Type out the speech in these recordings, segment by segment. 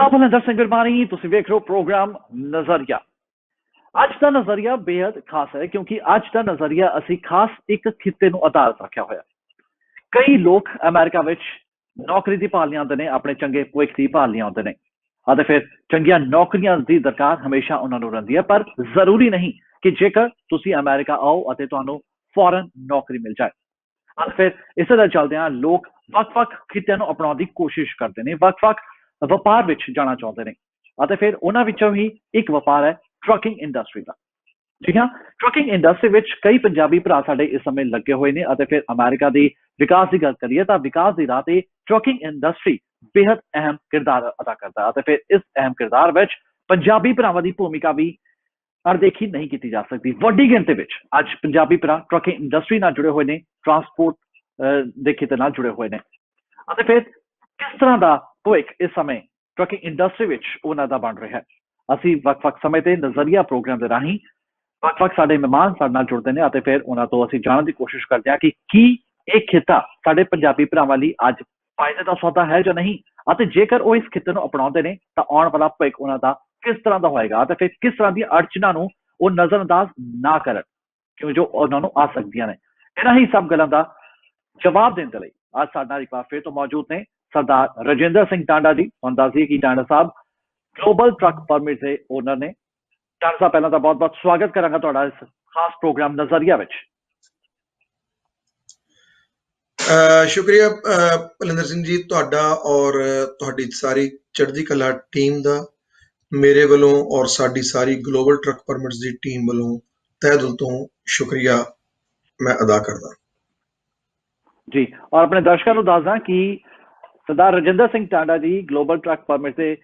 आदाब बलंदर सिंह गुरबानी तुसीं वेख रहे हो प्रोग्राम नजरिया। ਅੱਜ ਦਾ ਨਜ਼ਰੀਆ ਬੇहद ਖਾਸ ਹੈ ਕਿਉਂਕਿ ਅੱਜ ਦਾ ਨਜ਼ਰੀਆ ਅਸੀਂ ਖਾਸ ਇੱਕ ਖਿੱਤੇ ਨੂੰ ਆਧਾਰਿਤ ਰੱਖਿਆ ਹੋਇਆ। ਕਈ ਲੋਕ ਅਮਰੀਕਾ ਵਿੱਚ ਨੌਕਰੀ ਦੀ ਭਾਲ ਲਿਆਉਂਦੇ ਨੇ, ਆਪਣੇ ਚੰਗੇ ਭਵਿੱਖ ਦੀ ਭਾਲ ਲਿਆਉਂਦੇ ਨੇ ਅਤੇ ਫਿਰ ਚੰਗੀਆਂ ਨੌਕਰੀਆਂ ਦੀ ਦਰਕਾਰ ਹਮੇਸ਼ਾ ਉਹਨਾਂ ਨੂੰ ਰਹਿੰਦੀ ਹੈ। ਪਰ ਜ਼ਰੂਰੀ ਨਹੀਂ ਕਿ ਜੇਕਰ ਤੁਸੀਂ ਅਮਰੀਕਾ ਆਓ ਅਤੇ ਤੁਹਾਨੂੰ ਫੌਰਨ ਨੌਕਰੀ ਮਿਲ ਜਾਏ। ਅਤੇ ਫਿਰ ਇਸੇ ਦਾ ਚੱਲਦਿਆਂ ਲੋਕ ਵੱਖ-ਵੱਖ ਖਿੱਤਿਆਂ ਨੂੰ ਅਪਣਾਉਣ ਦੀ ਕੋਸ਼ਿਸ਼ ਕਰਦੇ ਨੇ, ਵੱਖ-ਵੱਖ ਵਪਾਰ ਵਿੱਚ ਜਾਣਾ ਚਾਹੁੰਦੇ ਨੇ ਅਤੇ ਫਿਰ ਉਹਨਾਂ ਵਿੱਚੋਂ ਹੀ ਇੱਕ ਵਪਾਰ ਹੈ ਟਰੱਕਿੰਗ ਇੰਡਸਟਰੀ ਦਾ। ਜੀ ਹਾਂ, ਟਰੱਕਿੰਗ ਇੰਡਸਟਰੀ ਵਿੱਚ ਕਈ ਪੰਜਾਬੀ ਭਰਾ ਸਾਡੇ ਇਸ ਸਮੇਂ ਲੱਗੇ ਹੋਏ ਨੇ ਅਤੇ ਫਿਰ ਅਮਰੀਕਾ ਦੀ ਵਿਕਾਸ ਦੀ ਗੱਲ ਕਰੀਏ ਤਾਂ ਵਿਕਾਸ ਦੀ ਰਾਹ ਤੇ ਟਰੱਕਿੰਗ ਇੰਡਸਟਰੀ ਬੇहद ਅਹਿਮ ਕਿਰਦਾਰ ਅਦਾ ਕਰਦਾ ਹੈ ਅਤੇ ਫਿਰ ਇਸ ਅਹਿਮ ਕਿਰਦਾਰ ਵਿੱਚ ਪੰਜਾਬੀ ਭਰਾਵਾਂ ਦੀ ਭੂਮਿਕਾ ਵੀ ਅਣਦੇਖੀ ਨਹੀਂ ਕੀਤੀ ਜਾ ਸਕਦੀ। ਵੱਡੀ ਗਿਣਤੀ ਵਿੱਚ ਅੱਜ ਪੰਜਾਬੀ ਭਰਾ ਟਰੱਕਿੰਗ ਇੰਡਸਟਰੀ ਨਾਲ ਜੁੜੇ ਹੋਏ ਨੇ, ਟਰਾਂਸਪੋਰਟ ਦੇ ਖੇਤਰ ਨਾਲ ਜੁੜੇ ਹੋਏ ਨੇ ਅਤੇ ਫਿਰ ਕਿਸ ਤਰ੍ਹਾਂ ਦਾ ਭਵਿੱਖ ਇਸ ਸਮੇਂ ਟਰੱਕਿੰਗ ਇੰਡਸਟਰੀ ਵਿੱਚ ਉਹਨਾਂ ਦਾ ਬਣ ਰਿਹਾ ਹੈ। ਅਸੀਂ ਵੱਖ-ਵੱਖ ਸਮੇਂ ਤੇ ਨਜ਼ਰੀਆ ਪ੍ਰੋਗਰਾਮ ਦੇ ਰਾਹੀਂ ਵੱਖ-ਵੱਖ ਸਾਡੇ ਮਹਿਮਾਨ ਸਾਡੇ ਨਾਲ ਜੁੜਦੇ ਨੇ ਅਤੇ ਫਿਰ ਉਹਨਾਂ ਤੋਂ ਅਸੀਂ ਜਾਣਨ ਦੀ ਕੋਸ਼ਿਸ਼ ਕਰਦੇ ਹਾਂ ਕਿ ਕੀ ਇਹ ਖਿੱਤਾ ਸਾਡੇ ਪੰਜਾਬੀ ਭਰਾਵਾਂ ਲਈ ਅੱਜ ਫਾਇਦੇ ਦਾ ਸੌਦਾ ਹੈ ਜਾਂ ਨਹੀਂ, ਅਤੇ ਜੇਕਰ ਉਹ ਇਸ ਖਿੱਤੇ ਨੂੰ ਅਪਣਾਉਂਦੇ ਨੇ ਤਾਂ ਆਉਣ ਵਾਲਾ ਭਵਿੱਖ ਉਹਨਾਂ ਦਾ ਕਿਸ ਤਰ੍ਹਾਂ ਦਾ ਹੋਏਗਾ ਅਤੇ ਫਿਰ ਕਿਸ ਤਰ੍ਹਾਂ ਦੀਆਂ ਅੜਚਨਾਂ ਨੂੰ ਉਹ ਨਜ਼ਰਅੰਦਾਜ਼ ਨਾ ਕਰਨ ਕਿਉਂ ਜੋ ਉਹਨਾਂ ਨੂੰ ਆ ਸਕਦੀਆਂ ਨੇ। ਇਹਨਾਂ ਹੀ ਸਭ ਗੱਲਾਂ ਦਾ ਜਵਾਬ ਦੇਣ ਦੇ ਲਈ ਅੱਜ ਸਾਡੇ ਨਾਲ ਇੱਕ ਵਾਰ ਫਿਰ ਤੋਂ ਮੌਜੂਦ ਨੇ ਸਰਦਾਰ ਰਜਿੰਦਰ ਸਿੰਘ ਟਾਂਡਾ ਜੀ। ਤੁਹਾਨੂੰ ਦੱਸ ਦਈਏ ਕਿ ਟਾਂਡਾ ਸਾਹਿਬ ਗਲੋਬਲ ਟਰੱਕ ਪਰਮਿਟ ਦੇ ਓਨਰ ਨੇ। ਟਾਂਡਾ ਸਾਹਿਬ, ਪਹਿਲਾਂ ਤਾਂ ਬਹੁਤ-ਬਹੁਤ ਸਵਾਗਤ ਕਰਾਂਗਾ ਤੁਹਾਡਾ ਇਸ ਖਾਸ ਪ੍ਰੋਗਰਾਮ ਨਜ਼ਰੀਆ ਵਿੱਚ। ਸ਼ੁਕਰੀਆ ਭਲਿੰਦਰ ਸਿੰਘ ਜੀ ਤੁਹਾਡਾ ਔਰ ਤੁਹਾਡੀ ਸਾਰੀ ਚੜ੍ਹਦੀ ਕਲਾ ਟੀਮ ਦਾ, ਮੇਰੇ ਵੱਲੋਂ ਔਰ ਸਾਡੀ ਸਾਰੀ ਗਲੋਬਲ ਟਰੱਕ ਪਰਮਿਟਸ ਦੀ ਟੀਮ ਵੱਲੋਂ ਤਹਿ ਦਿਲ ਤੋਂ ਸ਼ੁਕਰੀਆ ਮੈਂ ਅਦਾ ਕਰਦਾ ਜੀ। ਔਰ ਆਪਣੇ ਦਰਸ਼ਕਾਂ ਨੂੰ ਦੱਸਦਾ ਕਿ ਸਰਦਾਰ ਰਜਿੰਦਰ ਸਿੰਘ ਟਾਂਡਾ ਜੀ ਗਲੋਬਲ ਟਰੱਕ ਪਰਮਿਟ ਦੇ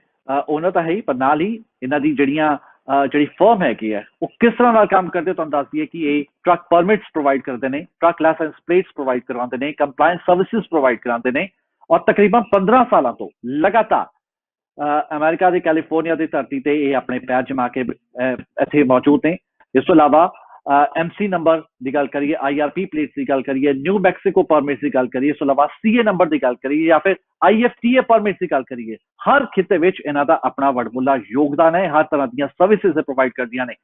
ਓਨਰ ਤਾਂ ਹੈ ਹੀ, ਪਰ ਨਾਲ ਹੀ ਇਹਨਾਂ ਦੀ ਜਿਹੜੀ ਫਰਮ ਹੈਗੀ ਹੈ ਉਹ ਕਿਸ ਤਰ੍ਹਾਂ ਨਾਲ ਕੰਮ ਕਰਦੇ ਤੁਹਾਨੂੰ ਦੱਸ ਦਈਏ ਕਿ ਇਹ ਟਰੱਕ ਪਰਮਿਟਸ ਪ੍ਰੋਵਾਈਡ ਕਰਦੇ ਨੇ, ਟਰੱਕ ਲਾਇਸੈਂਸ ਪਲੇਟਸ ਪ੍ਰੋਵਾਈਡ ਕਰਵਾਉਂਦੇ ਨੇ, ਕੰਪਲਾਇੰਸ ਸਰਵਿਸਿਜ਼ ਪ੍ਰੋਵਾਈਡ ਕਰਾਉਂਦੇ ਨੇ ਔਰ ਤਕਰੀਬਨ 15 ਸਾਲਾਂ ਤੋਂ ਲਗਾਤਾਰ ਅਮਰੀਕਾ ਦੀ ਕੈਲੀਫੋਰਨੀਆ ਦੀ ਧਰਤੀ ਤੇ ਇਹ ਆਪਣੇ ਪੈਰ ਜਮਾ ਕੇ ਇੱਥੇ ਮੌਜੂਦ ਨੇ। ਇਸ ਤੋਂ ਇਲਾਵਾ MC ਨੰਬਰ ਦੀ ਗੱਲ ਕਰੀਏ, IRP ਪਲੇਟਸ ਦੀ ਗੱਲ ਕਰੀਏ, ਨਿਊ ਮੈਕਸੀਕੋ ਪਰਮਿਟਸ ਦੀ ਗੱਲ ਕਰੀਏ, ਇਸ ਤੋਂ ਇਲਾਵਾ CA ਨੰਬਰ ਦੀ ਗੱਲ ਕਰੀਏ ਜਾਂ ਫਿਰ IFTA ਪਰਮਿਟਸ ਦੀ ਗੱਲ ਕਰੀਏ, ਹਰ ਖਿੱਤੇ ਵਿੱਚ ਇਹਨਾਂ ਦਾ ਆਪਣਾ ਵਡਮੁੱਲਾ ਯੋਗਦਾਨ ਹੈ। ਹਰ ਤਰ੍ਹਾਂ ਦੀਆਂ ਸਰਵਿਸਿਜ਼ ਪ੍ਰੋਵਾਈਡ ਕਰਦੀਆਂ ਨੇ।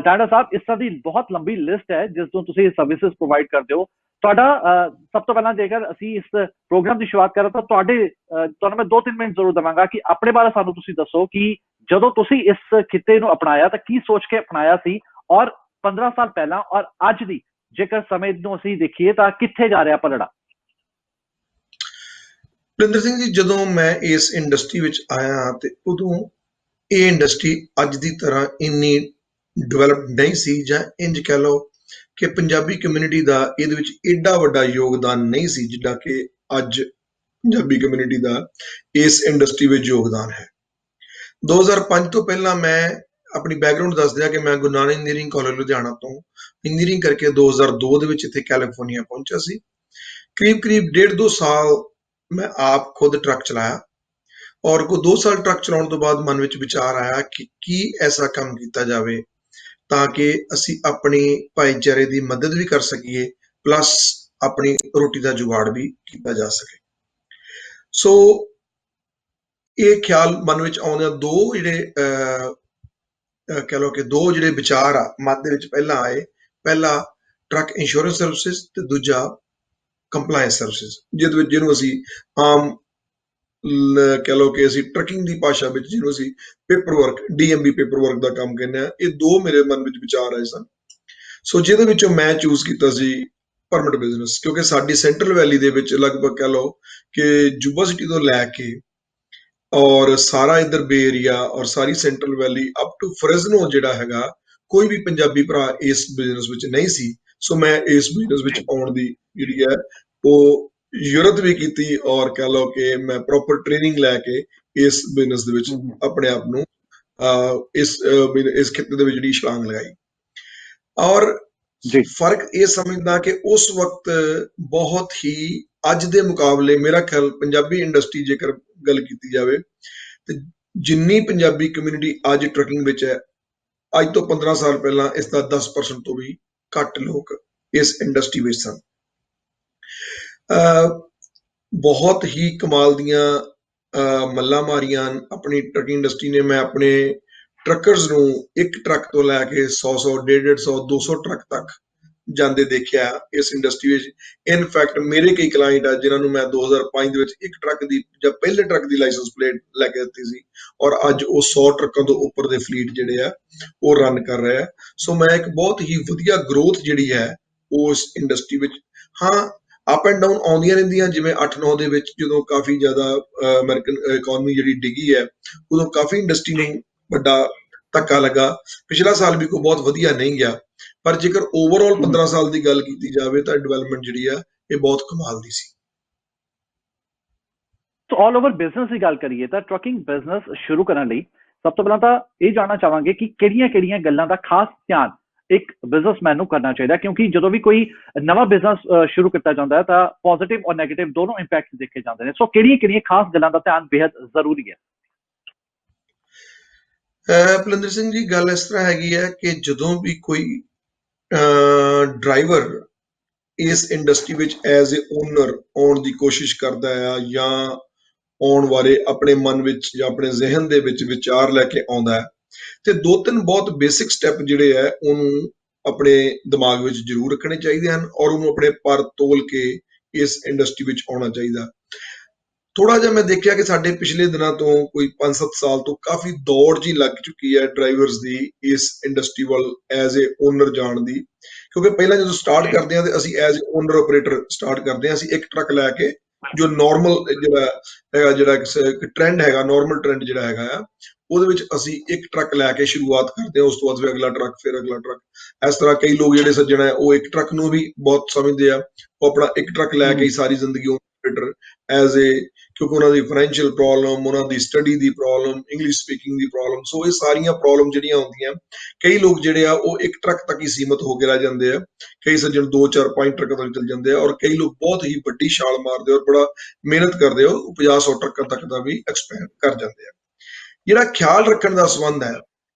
ਟਾਂਡਾ ਸਾਹਿਬ, ਇਸ ਤਰ੍ਹਾਂ ਦੀ ਬਹੁਤ ਲੰਬੀ ਲਿਸਟ ਹੈ ਜਿਸ ਤੋਂ ਤੁਸੀਂ ਸਰਵਿਸਿਜ਼ ਪ੍ਰੋਵਾਈਡ ਕਰਦੇ ਹੋ। ਤੁਹਾਡਾ ਸਭ ਤੋਂ ਪਹਿਲਾਂ ਜੇਕਰ ਅਸੀਂ ਇਸ ਪ੍ਰੋਗਰਾਮ ਦੀ ਸ਼ੁਰੂਆਤ ਕਰਾਂ ਤਾਂ ਤੁਹਾਨੂੰ ਮੈਂ 2-3 ਮਿੰਟ ਜ਼ਰੂਰ ਦੇਵਾਂਗਾ ਕਿ ਆਪਣੇ ਬਾਰੇ ਸਾਨੂੰ ਤੁਸੀਂ ਦੱਸੋ ਕਿ ਜਦੋਂ ਤੁਸੀਂ ਇਸ ਖਿੱਤੇ ਨੂੰ ਅਪਣਾਇਆ ਤਾਂ ਕੀ ਸੋਚ ਕੇ ਅਪਣਾਇਆ ਸੀ ਔਰ 15 ਸਾਲ ਪਹਿਲਾਂ ਔਰ ਅੱਜ ਦੀ ਜੇਕਰ ਸਮੇਂ ਨੂੰ ਅਸੀਂ ਦੇਖੀਏ ਤਾਂ ਕਿੱਥੇ ਜਾ ਰਿਹਾ ਪਲੜਾ? ਭਲਿੰਦਰ ਸਿੰਘ ਜੀ, ਜਦੋਂ ਮੈਂ ਇਸ ਇੰਡਸਟਰੀ ਵਿੱਚ ਆਇਆ ਤੇ ਉਦੋਂ ਇਹ ਇੰਡਸਟਰੀ ਅੱਜ ਦੀ ਤਰ੍ਹਾਂ ਇੰਨੀ ਡਿਵੈਲਪ ਨਹੀਂ ਸੀ, ਜਾਂ ਇੰਜ ਕਹਿ ਲਓ ਕਿ ਪੰਜਾਬੀ ਕਮਿਊਨਿਟੀ ਦਾ ਇਹਦੇ ਵਿੱਚ ਏਡਾ ਵੱਡਾ ਯੋਗਦਾਨ ਨਹੀਂ ਸੀ ਜਿੱਦਾਂ ਕਿ ਅੱਜ ਪੰਜਾਬੀ ਕਮਿਊਨਿਟੀ ਦਾ ਇਸ ਇੰਡਸਟਰੀ ਵਿੱਚ ਯੋਗਦਾਨ ਹੈ। 2005 ਤੋਂ ਪਹਿਲਾਂ ਮੈਂ ਆਪਣੀ ਬੈਕਗਰਾਉਂਡ ਦੱਸ ਦਿਆਂ ਕਿ ਮੈਂ ਗੁਰੂ ਨਾਨਕ ਇੰਜੀਨੀਅਰਿੰਗ ਕਾਲਜ ਲੁਧਿਆਣਾ ਤੋਂ ਇੰਜੀਨੀਅਰਿੰਗ ਕਰਕੇ 2002 ਦੇ ਵਿੱਚ ਇੱਥੇ ਕੈਲੀਫੋਰਨੀਆ ਪਹੁੰਚਿਆ ਸੀ। ਕਰੀਬ 1.5-2 ਸਾਲ ਮੈਂ ਆਪ ਖੁਦ ਟਰੱਕ ਚਲਾਇਆ ਔਰ ਕੋਈ 2 ਸਾਲ ਟਰੱਕ ਚਲਾਉਣ ਤੋਂ ਬਾਅਦ ਮਨ ਵਿੱਚ ਵਿਚਾਰ ਆਇਆ ਕਿ ਕੀ ਐਸਾ ਕੰਮ ਕੀਤਾ ਜਾਵੇ ਤਾਂ ਕਿ ਅਸੀਂ ਆਪਣੀ ਭਾਈਚਾਰੇ ਦੀ ਮਦਦ ਵੀ ਕਰ ਸਕੀਏ, ਪਲੱਸ ਆਪਣੀ ਰੋਟੀ ਦਾ ਜੁਗਾੜ ਵੀ ਕੀਤਾ ਜਾ ਸਕੇ। ਸੋ ਇਹ ਖਿਆਲ ਮਨ ਵਿੱਚ ਆਉਂਦੇ ਦੋ ਜਿਹੜੇ ਵਿਚਾਰ ਆ ਮਨ ਦੇ ਵਿੱਚ ਪਹਿਲਾਂ ਆਏ। ਪਹਿਲਾ ਟਰੱਕ ਇੰਸ਼ੋਰੈਂਸ ਸਰਵਿਸਿਜ਼ ਤੇ ਦੂਜਾ ਕੰਪਲਾਇੰਸ ਸਰਵਿਸਿਜ਼, ਜਿਹਨੂੰ ਅਸੀਂ ਆਮ ਕਹਿ ਲਓ ਕਿ ਅਸੀਂ ਟਰੱਕਿੰਗ ਦੀ ਭਾਸ਼ਾ ਵਿੱਚ ਜਿਹਨੂੰ ਅਸੀਂ paperwork, DMV paperwork ਦਾ ਕੰਮ ਕਹਿੰਦੇ ਹਾਂ। ਇਹ ਦੋ ਮੇਰੇ ਮਨ ਵਿੱਚ ਵਿਚਾਰ ਆਏ ਸਨ। ਸੋ ਜਿਹਦੇ ਵਿੱਚੋਂ ਮੈਂ ਚੂਜ਼ ਕੀਤਾ ਸੀ ਪਰਮਿਟ ਬਿਜ਼ਨਸ, ਕਿਉਂਕਿ ਸਾਡੀ ਸੈਂਟਰਲ ਵੈਲੀ ਦੇ ਵਿੱਚ ਲਗਭਗ ਕਹਿ ਲਓ ਕਿ ਜੁਬਾ ਸਿਟੀ ਤੋਂ ਲੈ ਕੇ ਔਰ ਸਾਰਾ ਇੱਧਰ ਬੇ ਏਰੀਆ ਔਰ ਸਾਰੀ ਸੈਂਟਰਲ ਵੈਲੀ ਅਪ ਟੂ ਫਰੈਜ਼ਨੋ ਜਿਹੜਾ ਹੈਗਾ, ਕੋਈ ਵੀ ਪੰਜਾਬੀ ਭਰਾ ਇਸ ਬਿਜ਼ਨਸ ਵਿੱਚ ਨਹੀਂ ਸੀ। ਸੋ ਮੈਂ ਇਸ ਬਿਜ਼ਨਸ ਵਿੱਚ ਆਉਣ ਦੀ ਜਿਹੜੀ ਹੈ ਉਹ ਜ਼ਰੂਰਤ ਵੀ ਕੀਤੀ ਔਰ ਕਹਿ ਲਓ ਕਿ ਮੈਂ ਪ੍ਰੋਪਰ ਟ੍ਰੇਨਿੰਗ ਲੈ ਕੇ ਇਸ ਬਿਜ਼ਨਸ ਦੇ ਵਿੱਚ ਆਪਣੇ ਆਪ ਨੂੰ ਇਸ ਖਿੱਤੇ ਦੇ ਵਿੱਚ ਜਿਹੜੀ ਛਲਾਂਗ ਲਗਾਈ। ਔਰ ਫਰਕ ਇਹ ਸਮਝਦਾ ਕਿ ਉਸ ਵਕਤ ਬਹੁਤ ਹੀ ਅੱਜ ਦੇ ਮੁਕਾਬਲੇ ਮੇਰਾ ਖਿਆਲ ਪੰਜਾਬੀ ਇੰਡਸਟਰੀ ਜੇਕਰ ਗੱਲ ਕੀਤੀ ਜਾਵੇ ਤੇ ਜਿੰਨੀ ਪੰਜਾਬੀ ਕਮਿਊਨਿਟੀ ਅੱਜ ਟਰੱਕਿੰਗ ਵਿੱਚ ਹੈ, ਅੱਜ ਤੋਂ 15 ਸਾਲ ਪਹਿਲਾਂ ਇਸ ਦਾ 10% ਤੋਂ ਵੀ ਘੱਟ ਲੋਕ ਇਸ ਇੰਡਸਟਰੀ ਵਿੱਚ ਸਨ। ਬਹੁਤ ਹੀ ਕਮਾਲ ਦੀਆਂ ਮੱਲਾਂ ਮਾਰੀਆਂ ਹਨ ਆਪਣੀ ਟਰੱਕਿੰਗ ਇੰਡਸਟਰੀ ਨੇ। ਮੈਂ ਆਪਣੇ ਟਰੱਕਰਸ ਨੂੰ ਇੱਕ ਟਰੱਕ ਤੋਂ ਲੈ ਕੇ 100 150 200 ਟਰੱਕ ਤੱਕ ਜਾਂਦੇ ਦੇਖਿਆ ਇਸ ਇੰਡਸਟਰੀ ਵਿੱਚ। ਇਨਫੈਕਟ ਮੇਰੇ ਕਈ ਕਲਾਇੰਟ ਆ ਜਿਨ੍ਹਾਂ ਨੂੰ ਮੈਂ 2005 ਦੇ ਵਿੱਚ ਇੱਕ ਟਰੱਕ ਦੀ ਜਾਂ ਪਹਿਲੇ ਟਰੱਕ ਦੀ ਲਾਇਸੈਂਸ ਪਲੇਟ ਲੈ ਕੇ ਦਿੱਤੀ ਸੀ, ਔਰ ਅੱਜ ਉਹ 100 ਟਰੱਕਾਂ ਤੋਂ ਉੱਪਰ ਦੇ ਫਲੀਟ ਜਿਹੜੇ ਆ ਉਹ ਰਨ ਕਰ ਰਿਹਾ। ਸੋ ਮੈਂ ਇੱਕ ਬਹੁਤ ਹੀ ਵਧੀਆ ਗਰੋਥ ਜਿਹੜੀ ਹੈ ਉਸ ਇੰਡਸਟਰੀ ਵਿੱਚ। ਹਾਂ, ਅਪ ਐਂਡ ਡਾਊਨ ਆਉਂਦੀਆਂ ਰਹਿੰਦੀਆਂ, ਜਿਵੇਂ 8-9 ਦੇ ਵਿੱਚ ਜਦੋਂ ਕਾਫੀ ਜ਼ਿਆਦਾ ਅਮਰੀਕਨ ਇਕਨੋਮੀ ਜਿਹੜੀ ਡਿੱਗੀ ਹੈ, ਉਦੋਂ ਕਾਫੀ ਇੰਡਸਟਰੀ ਨੂੰ ਵੱਡਾ ਧੱਕਾ ਲੱਗਾ। ਪਿਛਲਾ ਸਾਲ ਵੀ ਕੋਈ ਬਹੁਤ ਵਧੀਆ ਨਹੀਂ ਗਿਆ, ਪਰ ਜੇਕਰ ਓਵਰਆਲ 15 ਸਾਲ ਦੀ ਗੱਲ ਕੀਤੀ ਜਾਵੇ ਤਾਂ ਡਿਵੈਲਪਮੈਂਟ ਜਿਹੜੀ ਆ ਇਹ ਬਹੁਤ ਕਮਾਲ ਦੀ ਸੀ। ਸੋ ਆਲ ਓਵਰ ਬਿਜ਼ਨਸ ਦੀ ਗੱਲ ਕਰੀਏ ਤਾਂ ਟਰੱਕਿੰਗ ਬਿਜ਼ਨਸ ਸ਼ੁਰੂ ਕਰਨ ਲਈ ਸਭ ਤੋਂ ਪਹਿਲਾਂ ਤਾਂ ਇਹ ਜਾਣਨਾ ਚਾਹਾਂਗੇ ਕਿ ਕਿਹੜੀਆਂ-ਕਿਹੜੀਆਂ ਗੱਲਾਂ ਦਾ ਖਾਸ ਧਿਆਨ ਇੱਕ ਬਿਜ਼ਨਸਮੈਨ ਨੂੰ ਕਰਨਾ ਚਾਹੀਦਾ, ਕਿਉਂਕਿ ਜਦੋਂ ਵੀ ਕੋਈ ਨਵਾਂ ਬਿਜ਼ਨਸ ਸ਼ੁਰੂ ਕੀਤਾ ਜਾਂਦਾ ਹੈ ਤਾਂ ਪੋਜ਼ਿਟਿਵ ਔਰ ਨੈਗੇਟਿਵ ਦੋਨੋਂ ਇੰਪੈਕਟ ਦੇਖੇ ਜਾਂਦੇ ਨੇ। ਸੋ ਕਿਹੜੀਆਂ-ਕਿਹੜੀਆਂ ਖਾਸ ਗੱਲਾਂ ਦਾ ਧਿਆਨ ਬੇहद ਜ਼ਰੂਰੀ ਹੈ? ਭੁਲਿੰਦਰ ਸਿੰਘ ਜੀ, ਗੱਲ ਇਸ ਤਰ੍ਹਾਂ ਹੈਗੀ ਹੈ ਕਿ ਜਦੋਂ ਵੀ ਕੋਈ ਡਰਾਈਵਰ ਇਸ ਇੰਡਸਟਰੀ ਵਿੱਚ ਐਜ਼ ਏ ਓਨਰ ਆਉਣ ਦੀ ਕੋਸ਼ਿਸ਼ ਕਰਦਾ ਆ, ਜਾਂ ਆਉਣ ਬਾਰੇ ਆਪਣੇ ਮਨ ਵਿੱਚ ਜਾਂ ਆਪਣੇ ਜ਼ਿਹਨ ਦੇ ਵਿੱਚ ਵਿਚਾਰ ਲੈ ਕੇ ਆਉਂਦਾ ਹੈ, ਤੇ 2-3 ਬਹੁਤ ਬੇਸਿਕ ਸਟੈਪ ਜਿਹੜੇ ਹੈ ਉਹਨੂੰ ਆਪਣੇ ਦਿਮਾਗ ਵਿੱਚ ਜ਼ਰੂਰ ਰੱਖਣੇ ਚਾਹੀਦੇ ਹਨ, ਔਰ ਉਹਨੂੰ ਆਪਣੇ ਪਰ ਤੋਲ ਕੇ ਇਸ ਇੰਡਸਟਰੀ ਵਿੱਚ ਆਉਣਾ ਚਾਹੀਦਾ। ਥੋੜਾ ਜਿਹਾ ਮੈਂ ਦੇਖਿਆ ਕਿ ਸਾਡੇ ਪਿਛਲੇ ਦਿਨਾਂ ਤੋਂ ਕੋਈ 5-7 ਸਾਲ ਤੋਂ ਕਾਫੀ ਦੌੜ ਜੀ ਲੱਗ ਚੁੱਕੀ ਹੈ ਡਰਾਈਵਰਸ ਦੀ ਇਸ ਇੰਡਸਟਰੀ ਵੱਲ ਐਜ਼ ਏ ਓਨਰ ਜਾਣ ਦੀ। ਕਿਉਂਕਿ ਪਹਿਲਾਂ ਜਦੋਂ ਸਟਾਰਟ ਕਰਦੇ ਹਾਂ ਤੇ ਅਸੀਂ as a owner operator start ਕਰਦੇ ਹਾਂ। ਅਸੀਂ ਇੱਕ ਟਰੱਕ ਲੈ ਕੇ, ਜੋ ਨਾਰਮਲ ਜਿਹੜਾ ਇੱਕ ਟ੍ਰੈਂਡ ਹੈਗਾ, ਨਾਰਮਲ ਟ੍ਰੈਂਡ ਜਿਹੜਾ ਹੈਗਾ ਆ, ਉਹਦੇ ਵਿੱਚ ਅਸੀਂ ਇੱਕ ਟਰੱਕ ਲੈ ਕੇ ਸ਼ੁਰੂਆਤ ਕਰਦੇ ਹਾਂ। ਉਸ ਤੋਂ ਬਾਅਦ ਫਿਰ ਅਗਲਾ ਟਰੱਕ, ਫਿਰ ਅਗਲਾ ਟਰੱਕ। ਇਸ ਤਰ੍ਹਾਂ ਕਈ ਲੋਕ ਜਿਹੜੇ ਸੱਜਣ ਹੈ ਉਹ ਇੱਕ ਟਰੱਕ ਨੂੰ ਵੀ ਬਹੁਤ ਸਮਝਦੇ ਆ। ਉਹ ਆਪਣਾ ਇੱਕ ਟਰੱਕ ਲੈ ਕੇ ਹੀ ਸਾਰੀ ਜ਼ਿੰਦਗੀ ਆਪਰੇਟਰ ਐਜ਼ ਏ, ਕਿਉਂਕਿ ਉਹਨਾਂ ਦੀ ਫਾਈਨੈਂਸ਼ੀਅਲ ਪ੍ਰੋਬਲਮ, ਉਹਨਾਂ ਦੀ ਸਟੱਡੀ ਦੀ ਪ੍ਰੋਬਲਮ, ਇੰਗਲਿਸ਼ ਸਪੀਕਿੰਗ ਦੀ ਪ੍ਰੋਬਲਮ, ਸੋ ਇਹ ਸਾਰੀਆਂ ਪ੍ਰੋਬਲਮ ਜਿਹੜੀਆਂ ਆਉਂਦੀਆਂ, ਕਈ ਲੋਕ ਜਿਹੜੇ ਆ ਉਹ ਇੱਕ ਟਰੱਕ ਤੱਕ ਹੀ ਸੀਮਤ ਹੋ ਕੇ ਰਹਿ ਜਾਂਦੇ ਆ। ਕਈ ਸੱਜਣ 2-4-5 ਟਰੱਕਾਂ ਤੱਕ ਚੱਲ ਜਾਂਦੇ ਆ, ਔਰ ਕਈ ਲੋਕ ਬਹੁਤ ਹੀ ਵੱਡੀ ਛਾਲ ਮਾਰਦੇ ਔਰ ਬੜਾ ਮਿਹਨਤ ਕਰਦੇ ਆ, ਉਹ 50-100 ਟਰੱਕਾਂ ਤੱਕ ਦਾ ਵੀ ਐਕਸਪੈਂਡ ਕਰ ਜਾਂਦੇ ਆ। ਜਿਹੜਾ ਖਿਆਲ ਰੱਖਣ ਦਾ ਸੰਬੰਧ ਹੈ,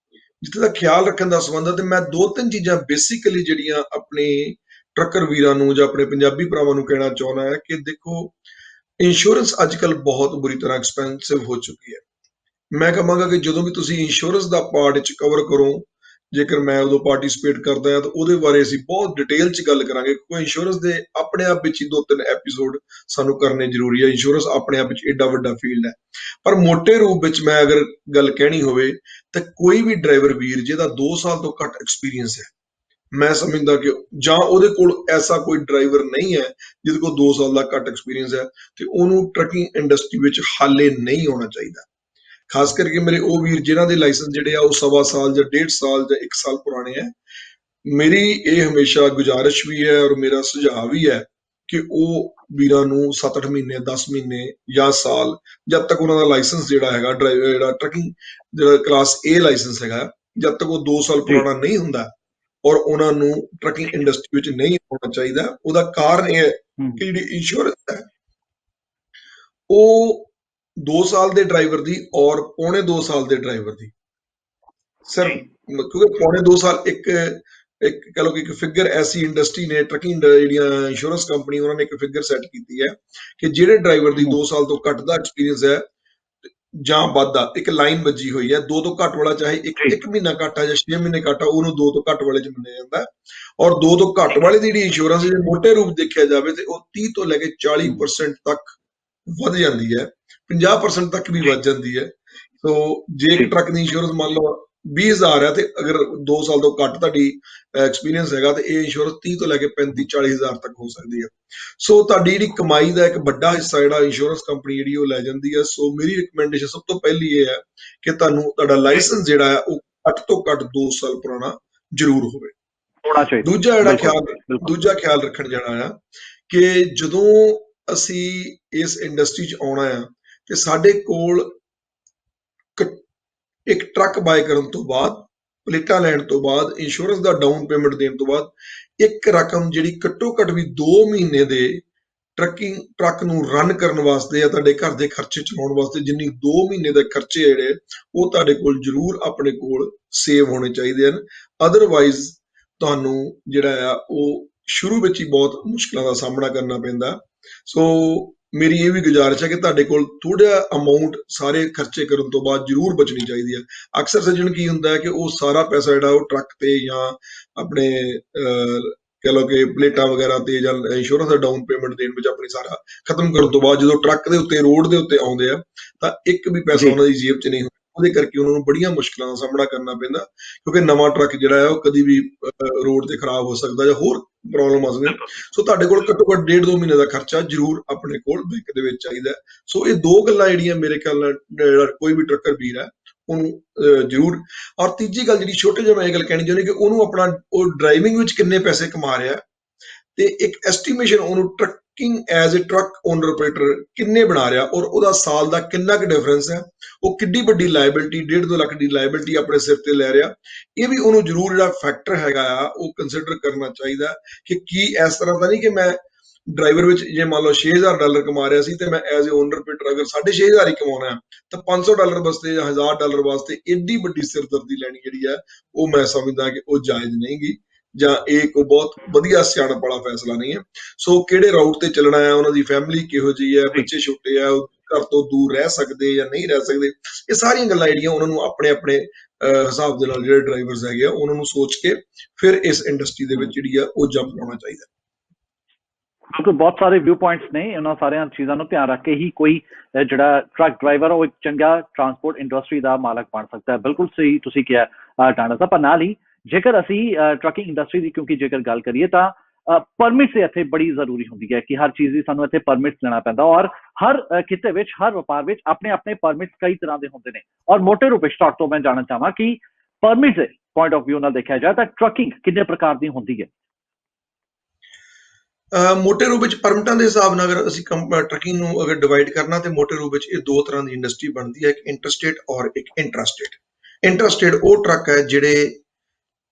ਜਿੱਥੇ ਦਾ ਖਿਆਲ ਰੱਖਣ ਦਾ ਸੰਬੰਧ ਹੈ, ਤੇ ਮੈਂ 2-3 ਚੀਜ਼ਾਂ ਬੇਸਿਕਲੀ ਜਿਹੜੀਆਂ ਆਪਣੇ ਟਰੱਕਰ ਵੀਰਾਂ ਨੂੰ ਜਾਂ ਆਪਣੇ ਪੰਜਾਬੀ ਭਰਾਵਾਂ ਨੂੰ ਕਹਿਣਾ ਚਾਹੁੰਦਾ ਹੈ ਕਿ ਦੇਖੋ, ਇੰਸ਼ੋਰੈਂਸ ਅੱਜ ਕੱਲ੍ਹ ਬਹੁਤ ਬੁਰੀ ਤਰ੍ਹਾਂ ਐਕਸਪੈਂਸਿਵ ਹੋ ਚੁੱਕੀ ਹੈ। ਮੈਂ ਕਹਾਂਗਾ ਕਿ ਜਦੋਂ ਵੀ ਤੁਸੀਂ ਇੰਸ਼ੋਰੈਂਸ ਦਾ ਪਾਰਟ ਵਿੱਚ ਕਵਰ ਕਰੋ, ਜੇਕਰ ਮੈਂ ਉਦੋਂ ਪਾਰਟਿਸਿਪੇਟ ਕਰਦਾ ਹਾਂ ਤਾਂ ਉਹਦੇ ਬਾਰੇ ਅਸੀਂ ਬਹੁਤ ਡਿਟੇਲ 'ਚ ਗੱਲ ਕਰਾਂਗੇ, ਕਿਉਂਕਿ ਇੰਸ਼ੋਰੈਂਸ ਦੇ ਆਪਣੇ ਆਪ ਵਿੱਚ ਹੀ 2-3 ਐਪੀਸੋਡ ਸਾਨੂੰ ਕਰਨੇ ਜ਼ਰੂਰੀ ਹੈ। ਇੰਸ਼ੋਰੈਂਸ ਆਪਣੇ ਆਪ ਵਿੱਚ ਏਡਾ ਵੱਡਾ ਫੀਲਡ ਹੈ। ਪਰ ਮੋਟੇ ਰੂਪ ਵਿੱਚ ਮੈਂ ਅਗਰ ਗੱਲ ਕਹਿਣੀ ਹੋਵੇ ਤਾਂ ਕੋਈ ਵੀ ਡਰਾਈਵਰ ਵੀਰ ਜਿਹਦਾ 2 ਸਾਲ ਤੋਂ ਘੱਟ ਐਕਸਪੀਰੀਅੰਸ ਹੈ, ਮੈਂ ਸਮਝਦਾ ਕਿ ਜਾਂ ਉਹਦੇ ਕੋਲ ਐਸਾ ਕੋਈ ਡਰਾਈਵਰ ਨਹੀਂ ਹੈ ਜਿਹਦੇ ਕੋਲ 2 ਸਾਲ ਦਾ ਘੱਟ ਐਕਸਪੀਰੀਅੰਸ ਹੈ, ਤੇ ਉਹਨੂੰ ਟਰੱਕਿੰਗ ਇੰਡਸਟਰੀ ਵਿੱਚ ਹਾਲੇ ਨਹੀਂ ਆਉਣਾ ਚਾਹੀਦਾ। ਖਾਸ ਕਰਕੇ ਮੇਰੇ ਉਹ ਵੀਰ ਜਿਨ੍ਹਾਂ ਦੇ ਲਾਇਸੈਂਸ ਜਿਹੜੇ ਆ ਉਹ 1.25 ਸਾਲ ਜਾਂ 1.5 ਸਾਲ ਜਾਂ 1 ਸਾਲ ਪੁਰਾਣੇ ਹੈ। ਮੇਰੀ ਇਹ ਹਮੇਸ਼ਾ ਗੁਜ਼ਾਰਿਸ਼ ਵੀ ਹੈ ਔਰ ਮੇਰਾ ਸੁਝਾਅ ਵੀ ਹੈ ਕਿ ਉਹ ਵੀਰਾਂ ਨੂੰ 7-8 ਮਹੀਨੇ, 10 ਮਹੀਨੇ ਜਾਂ ਸਾਲ, ਜਦ ਤੱਕ ਉਹਨਾਂ ਦਾ ਲਾਇਸੈਂਸ ਜਿਹੜਾ ਹੈਗਾ, ਜਿਹੜਾ ਟਰੱਕਿੰਗ ਜਿਹੜਾ ਕਲਾਸ A ਲਾਇਸੈਂਸ ਹੈਗਾ, ਜਦ ਤੱਕ ਉਹ 2 ਸਾਲ ਪੁਰਾਣਾ ਨਹੀਂ ਹੁੰਦਾ, ਔਰ ਉਹਨਾਂ ਨੂੰ ਟਰੱਕਿੰਗ ਇੰਡਸਟਰੀ ਵਿੱਚ ਨਹੀਂ ਆਉਣਾ ਚਾਹੀਦਾ। ਉਹਦਾ ਕਾਰਨ ਇਹ ਹੈ ਕਿ ਜਿਹੜੀ ਇੰਸ਼ੋਰੈਂਸ ਹੈ ਉਹ 2 ਸਾਲ ਦੇ ਡਰਾਈਵਰ ਦੀ ਔਰ 2.25 ਸਾਲ ਦੇ ਡਰਾਈਵਰ ਦੀ, ਸਰ, ਕਿਉਂਕਿ 2.25 ਸਾਲ ਇੱਕ ਕਹ ਲਓ ਕਿ ਇੱਕ ਫਿਗਰ ਐਸੀ ਇੰਡਸਟਰੀ ਨੇ, ਟਰੱਕਿੰਗ ਜਿਹੜੀਆਂ ਇੰਸ਼ੋਰੈਂਸ ਕੰਪਨੀ, ਉਹਨਾਂ ਨੇ ਇੱਕ ਫਿਗਰ ਸੈੱਟ ਕੀਤੀ ਹੈ ਕਿ ਜਿਹੜੇ ਡਰਾਈਵਰ ਦੀ 2 ਸਾਲ ਤੋਂ ਘੱਟ ਦਾ ਐਕਸਪੀਰੀਅੰਸ ਹੈ ਜਾਂ ਵੱਧ ਆ, ਇੱਕ ਲਾਈਨ ਵੱਜੀ ਹੋਈ ਹੈ, 2 ਤੋਂ ਘੱਟ ਵਾਲਾ ਚਾਹੇ ਇੱਕ ਮਹੀਨਾ ਘੱਟ ਆ ਜਾਂ 6 ਮਹੀਨੇ ਘੱਟ ਆ, ਉਹਨੂੰ 2 ਤੋਂ ਘੱਟ ਵਾਲੇ 'ਚ ਮੰਨਿਆ ਜਾਂਦਾ। ਔਰ 2 ਤੋਂ ਘੱਟ ਵਾਲੇ ਦੀ ਜਿਹੜੀ ਇੰਸ਼ੋਰੈਂਸ ਜੇ ਮੋਟੇ ਰੂਪ ਦੇਖਿਆ ਜਾਵੇ ਤੇ ਉਹ 30 ਤੋਂ ਲੈ ਕੇ 40% ਤੱਕ ਵੱਧ ਜਾਂਦੀ ਹੈ, 50% ਤੱਕ ਵੀ ਵੱਧ ਜਾਂਦੀ ਹੈ। ਸੋ ਜੇ ਇੱਕ ਟਰੱਕ ਦੀ ਇੰਸ਼ੋਰੈਂਸ ਮੰਨ ਲਓ 20,000 ਹੈ, ਤੇ ਅਗਰ 2 ਸਾਲ ਤੋਂ ਘੱਟ ਤੁਹਾਡੀ ਐਕਸਪੀਰੀਅੰਸ ਹੈਗਾ, ਤੇ ਇਹ ਇੰਸ਼ੋਰੈਂਸ 30 ਤੋਂ ਲੈ ਕੇ 35-40,000 ਤੱਕ ਹੋ ਸਕਦੀ ਹੈ। ਸੋ ਤੁਹਾਡੀ ਜਿਹੜੀ ਕਮਾਈ ਦਾ ਇੱਕ ਵੱਡਾ ਹਿੱਸਾ ਜਿਹੜਾ ਇੰਸ਼ੋਰੈਂਸ ਕੰਪਨੀ ਜਿਹੜੀ ਉਹ ਲੈ ਜਾਂਦੀ ਹੈ। ਸੋ ਮੇਰੀ ਰਿਕਮੈਂਡੇਸ਼ਨ ਸਭ ਤੋਂ ਪਹਿਲੀ ਇਹ ਹੈ ਕਿ ਤੁਹਾਨੂੰ ਤੁਹਾਡਾ ਲਾਇਸੈਂਸ ਜਿਹੜਾ ਹੈ ਉਹ ਘੱਟ ਤੋਂ ਘੱਟ 2 ਸਾਲ ਪੁਰਾਣਾ ਜ਼ਰੂਰ ਹੋਵੇ। ਦੂਜਾ ਖਿਆਲ ਰੱਖਣ ਜਾਣਾ ਆ ਕਿ ਜਦੋਂ ਅਸੀਂ ਇਸ ਇੰਡਸਟਰੀ 'ਚ ਆਉਣਾ ਆ, ਤੇ ਸਾਡੇ ਕੋਲ ਇੱਕ ਟਰੱਕ ਬਾਏ ਕਰਨ ਤੋਂ ਬਾਅਦ, ਪਲੇਟਾਂ ਲੈਣ ਤੋਂ ਬਾਅਦ, ਇੰਸ਼ੋਰੈਂਸ ਦਾ ਡਾਊਨ ਪੇਮੈਂਟ ਦੇਣ ਤੋਂ ਬਾਅਦ ਇੱਕ ਰਕਮ ਜਿਹੜੀ ਘੱਟੋ ਘੱਟ ਵੀ 2 ਮਹੀਨੇ ਦੇ ਟਰੱਕ ਨੂੰ ਰਨ ਕਰਨ ਵਾਸਤੇ ਜਾਂ ਤੁਹਾਡੇ ਘਰ ਦੇ ਖਰਚੇ ਚਲਾਉਣ ਵਾਸਤੇ, ਜਿੰਨੀ 2 ਮਹੀਨੇ ਦੇ ਖਰਚੇ ਜਿਹੜੇ ਉਹ ਤੁਹਾਡੇ ਕੋਲ ਜ਼ਰੂਰ ਆਪਣੇ ਕੋਲ ਸੇਵ ਹੋਣੇ ਚਾਹੀਦੇ ਹਨ। ਅਦਰਵਾਈਜ਼ ਤੁਹਾਨੂੰ ਜਿਹੜਾ ਆ ਉਹ ਸ਼ੁਰੂ ਵਿੱਚ ਹੀ ਬਹੁਤ ਮੁਸ਼ਕਲਾਂ ਦਾ ਸਾਹਮਣਾ ਕਰਨਾ ਪੈਂਦਾ। ਸੋ ਮੇਰੀ ਇਹ ਵੀ ਗੁਜ਼ਾਰਿਸ਼ ਹੈ ਕਿ ਤੁਹਾਡੇ ਕੋਲ ਥੋੜਾ ਅਮਾਉਂਟ ਸਾਰੇ ਖਰਚੇ ਕਰਨ ਤੋਂ ਬਾਅਦ ਜ਼ਰੂਰ ਬਚਣੀ ਚਾਹੀਦੀ ਹੈ। ਅਕਸਰ ਸੱਜਣ ਕੀ ਹੁੰਦਾ ਹੈ ਕਿ ਉਹ ਸਾਰਾ ਪੈਸਾ ਜਿਹੜਾ ਉਹ ਟਰੱਕ ਤੇ ਜਾਂ ਆਪਣੇ ਕਹਿ ਲਓ ਕਿ ਪਲੇਟਾਂ ਵਗੈਰਾ ਤੇ ਜਾਂ ਇੰਸ਼ੋਰੈਂਸ ਦਾ ਡਾਊਨ ਪੇਮੈਂਟ ਦੇਣ ਵਿੱਚ ਆਪਣੀ ਸਾਰਾ ਖਤਮ ਕਰਨ ਤੋਂ ਬਾਅਦ ਜਦੋਂ ਟਰੱਕ ਦੇ ਉੱਤੇ ਰੋਡ ਦੇ ਉੱਤੇ ਆਉਂਦੇ ਆ ਤਾਂ ਇੱਕ ਵੀ ਪੈਸਾ ਜੀ ਉਹਨਾਂ ਦੀ ਜੇਬ 'ਚ ਨਹੀਂ ਹੁੰਦਾ। ਉਹਦੇ ਕਰਕੇ ਉਹਨਾਂ ਨੂੰ ਬੜੀਆਂ ਮੁਸ਼ਕਲਾਂ ਦਾ ਸਾਹਮਣਾ ਕਰਨਾ ਪੈਂਦਾ ਕਿਉਂਕਿ ਨਵਾਂ ਟਰੱਕ ਜਿਹੜਾ ਹੈ ਉਹ ਕਦੀ ਵੀ ਰੋਡ ਤੇ ਖਰਾਬ ਹੋ ਸਕਦਾ ਜਾਂ ਹੋਰ ਪ੍ਰੋਬਲਮ ਆ ਸਕਦੀਆਂ। ਸੋ ਤੁਹਾਡੇ ਕੋਲ ਘੱਟੋ ਘੱਟ 1.5-2 ਮਹੀਨੇ ਦਾ ਖਰਚਾ ਜ਼ਰੂਰ ਆਪਣੇ ਕੋਲ ਬੈਂਕ ਦੇ ਵਿੱਚ ਚਾਹੀਦਾ ਹੈ। ਸੋ ਇਹ ਦੋ ਗੱਲਾਂ ਜਿਹੜੀਆਂ ਮੇਰੇ ਖਿਆਲ ਨਾਲ ਜਿਹੜਾ ਕੋਈ ਵੀ ਟਰੱਕਰ ਵੀਰ ਹੈ ਉਹਨੂੰ ਜ਼ਰੂਰ। ਔਰ ਤੀਜੀ ਗੱਲ ਜਿਹੜੀ ਛੋਟੇ ਜਿਹੇ ਮੈਂ ਇਹ ਗੱਲ ਕਹਿਣੀ ਚਾਹੁੰਦੀ ਕਿ ਉਹਨੂੰ ਆਪਣਾ ਉਹ ਡਰਾਈਵਿੰਗ ਵਿੱਚ ਕਿੰਨੇ ਪੈਸੇ ਕਮਾ ਰਿਹਾ ਤੇ ਇੱਕ ਐਸਟੀਮੇਸ਼ਨ ਉਹਨੂੰ trucking as a truck owner operator ਕਿੰਨੇ ਬਣਾ ਰਿਹਾ ਔਰ ਉਹਦਾ ਸਾਲ ਦਾ ਕਿੰਨਾ ਕੁ ਡਿਫਰੈਂਸ ਹੈ, ਉਹ ਕਿੱਡੀ ਵੱਡੀ ਲਾਇਬਿਲਿਟੀ 1.5-2 ਲੱਖ ਦੀ ਲਾਇਬਿਲਿਟੀ ਆਪਣੇ ਸਿਰ ਤੇ ਲੈ ਰਿਹਾ। ਇਹ ਵੀ ਉਹਨੂੰ ਜ਼ਰੂਰ ਜਿਹੜਾ ਫੈਕਟਰ ਹੈਗਾ ਆ ਉਹ ਕੰਸੀਡਰ ਕਰਨਾ ਚਾਹੀਦਾ ਕਿ ਕੀ ਇਸ ਤਰ੍ਹਾਂ ਦਾ ਨਹੀਂ ਕਿ ਮੈਂ ਡਰਾਈਵਰ ਵਿੱਚ ਜੇ ਮੰਨ ਲਓ $6,000 ਕਮਾ ਰਿਹਾ ਸੀ ਤੇ ਮੈਂ ਐਜ਼ ਅ ਓਨਰ ਆਪਰੇਟਰ ਅਗਰ $6,500 ਹੀ ਕਮਾਉਣਾ ਹੈ ਤਾਂ $500 ਵਾਸਤੇ ਜਾਂ $1,000 ਵਾਸਤੇ ਏਡੀ ਵੱਡੀ ਸਿਰਦਰਦੀ ਲੈਣੀ ਜਿਹੜੀ ਹੈ ਉਹ ਮੈਂ ਸਮਝਦਾ ਕਿ ਉਹ ਜਾਇਜ਼ ਨਹੀਂ ਗੀ ਜਾਂ ਇਹ ਕੋਈ ਬਹੁਤ ਵਧੀਆ ਸਿਆਣਪ ਵਾਲਾ ਫੈਸਲਾ ਨਹੀਂ ਹੈ। ਸੋ ਕਿਹੜੇ ਰਾਊਟ ਤੇ ਚੱਲਣਾ ਹੈ, ਉਹਨਾਂ ਦੀ ਫੈਮਿਲੀ ਕਿਹੋ ਜਿਹੀ ਹੈ, ਜੀ ਬੱਚੇ ਛੋਟੇ ਆ, ਉਹ ਘਰ ਤੋਂ ਦੂਰ ਰਹਿ ਸਕਦੇ ਜਾਂ ਨਹੀਂ ਰਹਿ ਸਕਦੇ, ਇਹ ਸਾਰੀਆਂ ਗੱਲਾਂ ਜਿਹੜੀਆਂ ਉਹਨਾਂ ਨੂੰ ਆਪਣੇ ਆਪਣੇ ਹਿਸਾਬ ਦੇ ਨਾਲ ਜਿਹੜੇ ਡਰਾਈਵਰਸ ਹੈਗੇ ਆ ਉਹਨਾਂ ਨੂੰ ਸੋਚ ਕੇ ਫਿਰ ਇਸ ਇੰਡਸਟਰੀ ਦੇ ਵਿੱਚ ਜਿਹੜੀ ਆ ਉਹ ਜੰਪ ਲਾਉਣਾ ਚਾਹੀਦਾ। ਬਿਲਕੁਲ ਬਹੁਤ ਸਾਰੇ ਵਿਊ ਪੁਆਇੰਟਸ ਨੇ, ਇਹਨਾਂ ਸਾਰੀਆਂ ਚੀਜ਼ਾਂ ਨੂੰ ਧਿਆਨ ਰੱਖ ਕੇ ਹੀ ਕੋਈ ਜਿਹੜਾ ਟਰੱਕ ਡਰਾਈਵਰ ਉਹ ਇੱਕ ਚੰਗਾ ਟਰਾਂਸਪੋਰਟ ਇੰਡਸਟਰੀ ਦਾ ਮਾਲਕ ਬਣ ਸਕਦਾ ਹੈ। ਬਿਲਕੁਲ ਸਹੀ ਤੁਸੀਂ ਕਿਹਾ ਟਾਣਾ ਸਾਹਿਬ। ਪਰ ਨਾਲ ਹੀ ਜੇਕਰ ਅਸੀਂ ਟਰੱਕਿੰਗ ਇੰਡਸਟਰੀ ਦੀ ਕਿਉਂਕਿ ਜੇਕਰ ਗੱਲ ਕਰੀਏ ਤਾਂ ਪਰਮਿਟਸ ਇੱਥੇ ਬੜੀ ਜ਼ਰੂਰੀ ਹੁੰਦੀ ਹੈ ਕਿ ਹਰ ਚੀਜ਼ ਦੀ ਸਾਨੂੰ ਇੱਥੇ ਪਰਮਿਟਸ ਲੈਣਾ ਪੈਂਦਾ ਔਰ ਹਰ ਖਿੱਤੇ ਵਿੱਚ ਹਰ ਵਪਾਰ ਵਿੱਚ ਆਪਣੇ ਆਪਣੇ ਪਰਮਿਟਸ ਕਈ ਤਰ੍ਹਾਂ ਦੇ ਹੁੰਦੇ ਨੇ। ਔਰ ਮੋਟੇ ਰੂਪ ਵਿੱਚ ਤੁਹਾਡੇ ਤੋਂ ਮੈਂ ਜਾਣਨਾ ਚਾਹਾਂ ਕਿ ਪਰਮਿਟਸ ਦੇ ਪੁਆਇੰਟ ਆਫ ਵਿਊ ਨਾਲ ਦੇਖਿਆ ਜਾਏ ਤਾਂ ਟਰੱਕਿੰਗ ਕਿੰਨੇ ਪ੍ਰਕਾਰ ਦੀ ਹੁੰਦੀ ਹੈ? ਮੋਟੇ ਰੂਪ ਵਿੱਚ ਪਰਮਿਟਾਂ ਦੇ ਹਿਸਾਬ ਨਾਲ ਅਗਰ ਅਸੀਂ ਟਰੱਕਿੰਗ ਨੂੰ ਅਗਰ ਡਿਵਾਈਡ ਕਰਨਾ ਤੇ ਮੋਟੇ ਰੂਪ ਵਿੱਚ ਇਹ ਦੋ ਤਰ੍ਹਾਂ ਦੀ ਇੰਡਸਟਰੀ ਬਣਦੀ ਹੈ, ਇੱਕ ਇੰਟਰਸਟੇਟ ਔਰ ਇੱਕ ਇੰਟਰਾਸਟੇਟ। ਇੰਟਰਸਟੇਟ ਉਹ ਟਰੱਕ ਹੈ ਜਿਹੜੇ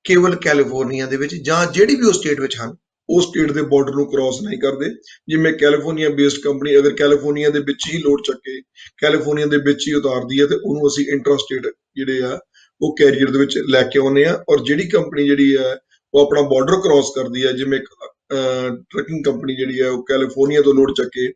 ਕੇਵਲ ਕੈਲੀਫੋਰਨੀਆ ਦੇ ਵਿੱਚ ਜਾਂ ਜਿਹੜੀ ਵੀ ਉਹ ਸਟੇਟ ਵਿੱਚ ਹਨ ਉਹ ਸਟੇਟ ਦੇ ਬਾਰਡਰ ਨੂੰ ਕ੍ਰਾਸ ਨਹੀਂ ਕਰਦੇ। ਜਿਵੇਂ ਕੈਲੀਫੋਰਨੀਆ ਬੇਸਡ ਕੰਪਨੀ ਅਗਰ ਕੈਲੀਫੋਰਨੀਆ ਦੇ ਵਿੱਚ ਹੀ ਲੋਡ ਚੱਕੇ ਕੈਲੀਫੋਰਨੀਆ ਦੇ ਵਿੱਚ ਹੀ ਉਤਾਰਦੀ ਹੈ ਤੇ ਉਹਨੂੰ ਅਸੀਂ ਇੰਟਰਾਸਟੇਟ ਜਿਹੜੇ ਆ ਉਹ ਕੈਰੀਅਰ ਦੇ ਵਿੱਚ ਲੈ ਕੇ ਆਉਂਦੇ ਆ। ਔਰ ਜਿਹੜੀ ਕੰਪਨੀ ਜਿਹੜੀ ਹੈ ਉਹ ਆਪਣਾ ਬਾਰਡਰ ਕ੍ਰਾਸ ਕਰਦੀ ਹੈ, ਜਿਵੇਂ ਟਰੱਕਿੰਗ ਕੰਪਨੀ ਜਿਹੜੀ ਹੈ ਉਹ ਕੈਲੀਫੋਰਨੀਆ ਤੋਂ ਲੋਡ ਚੱਕੇ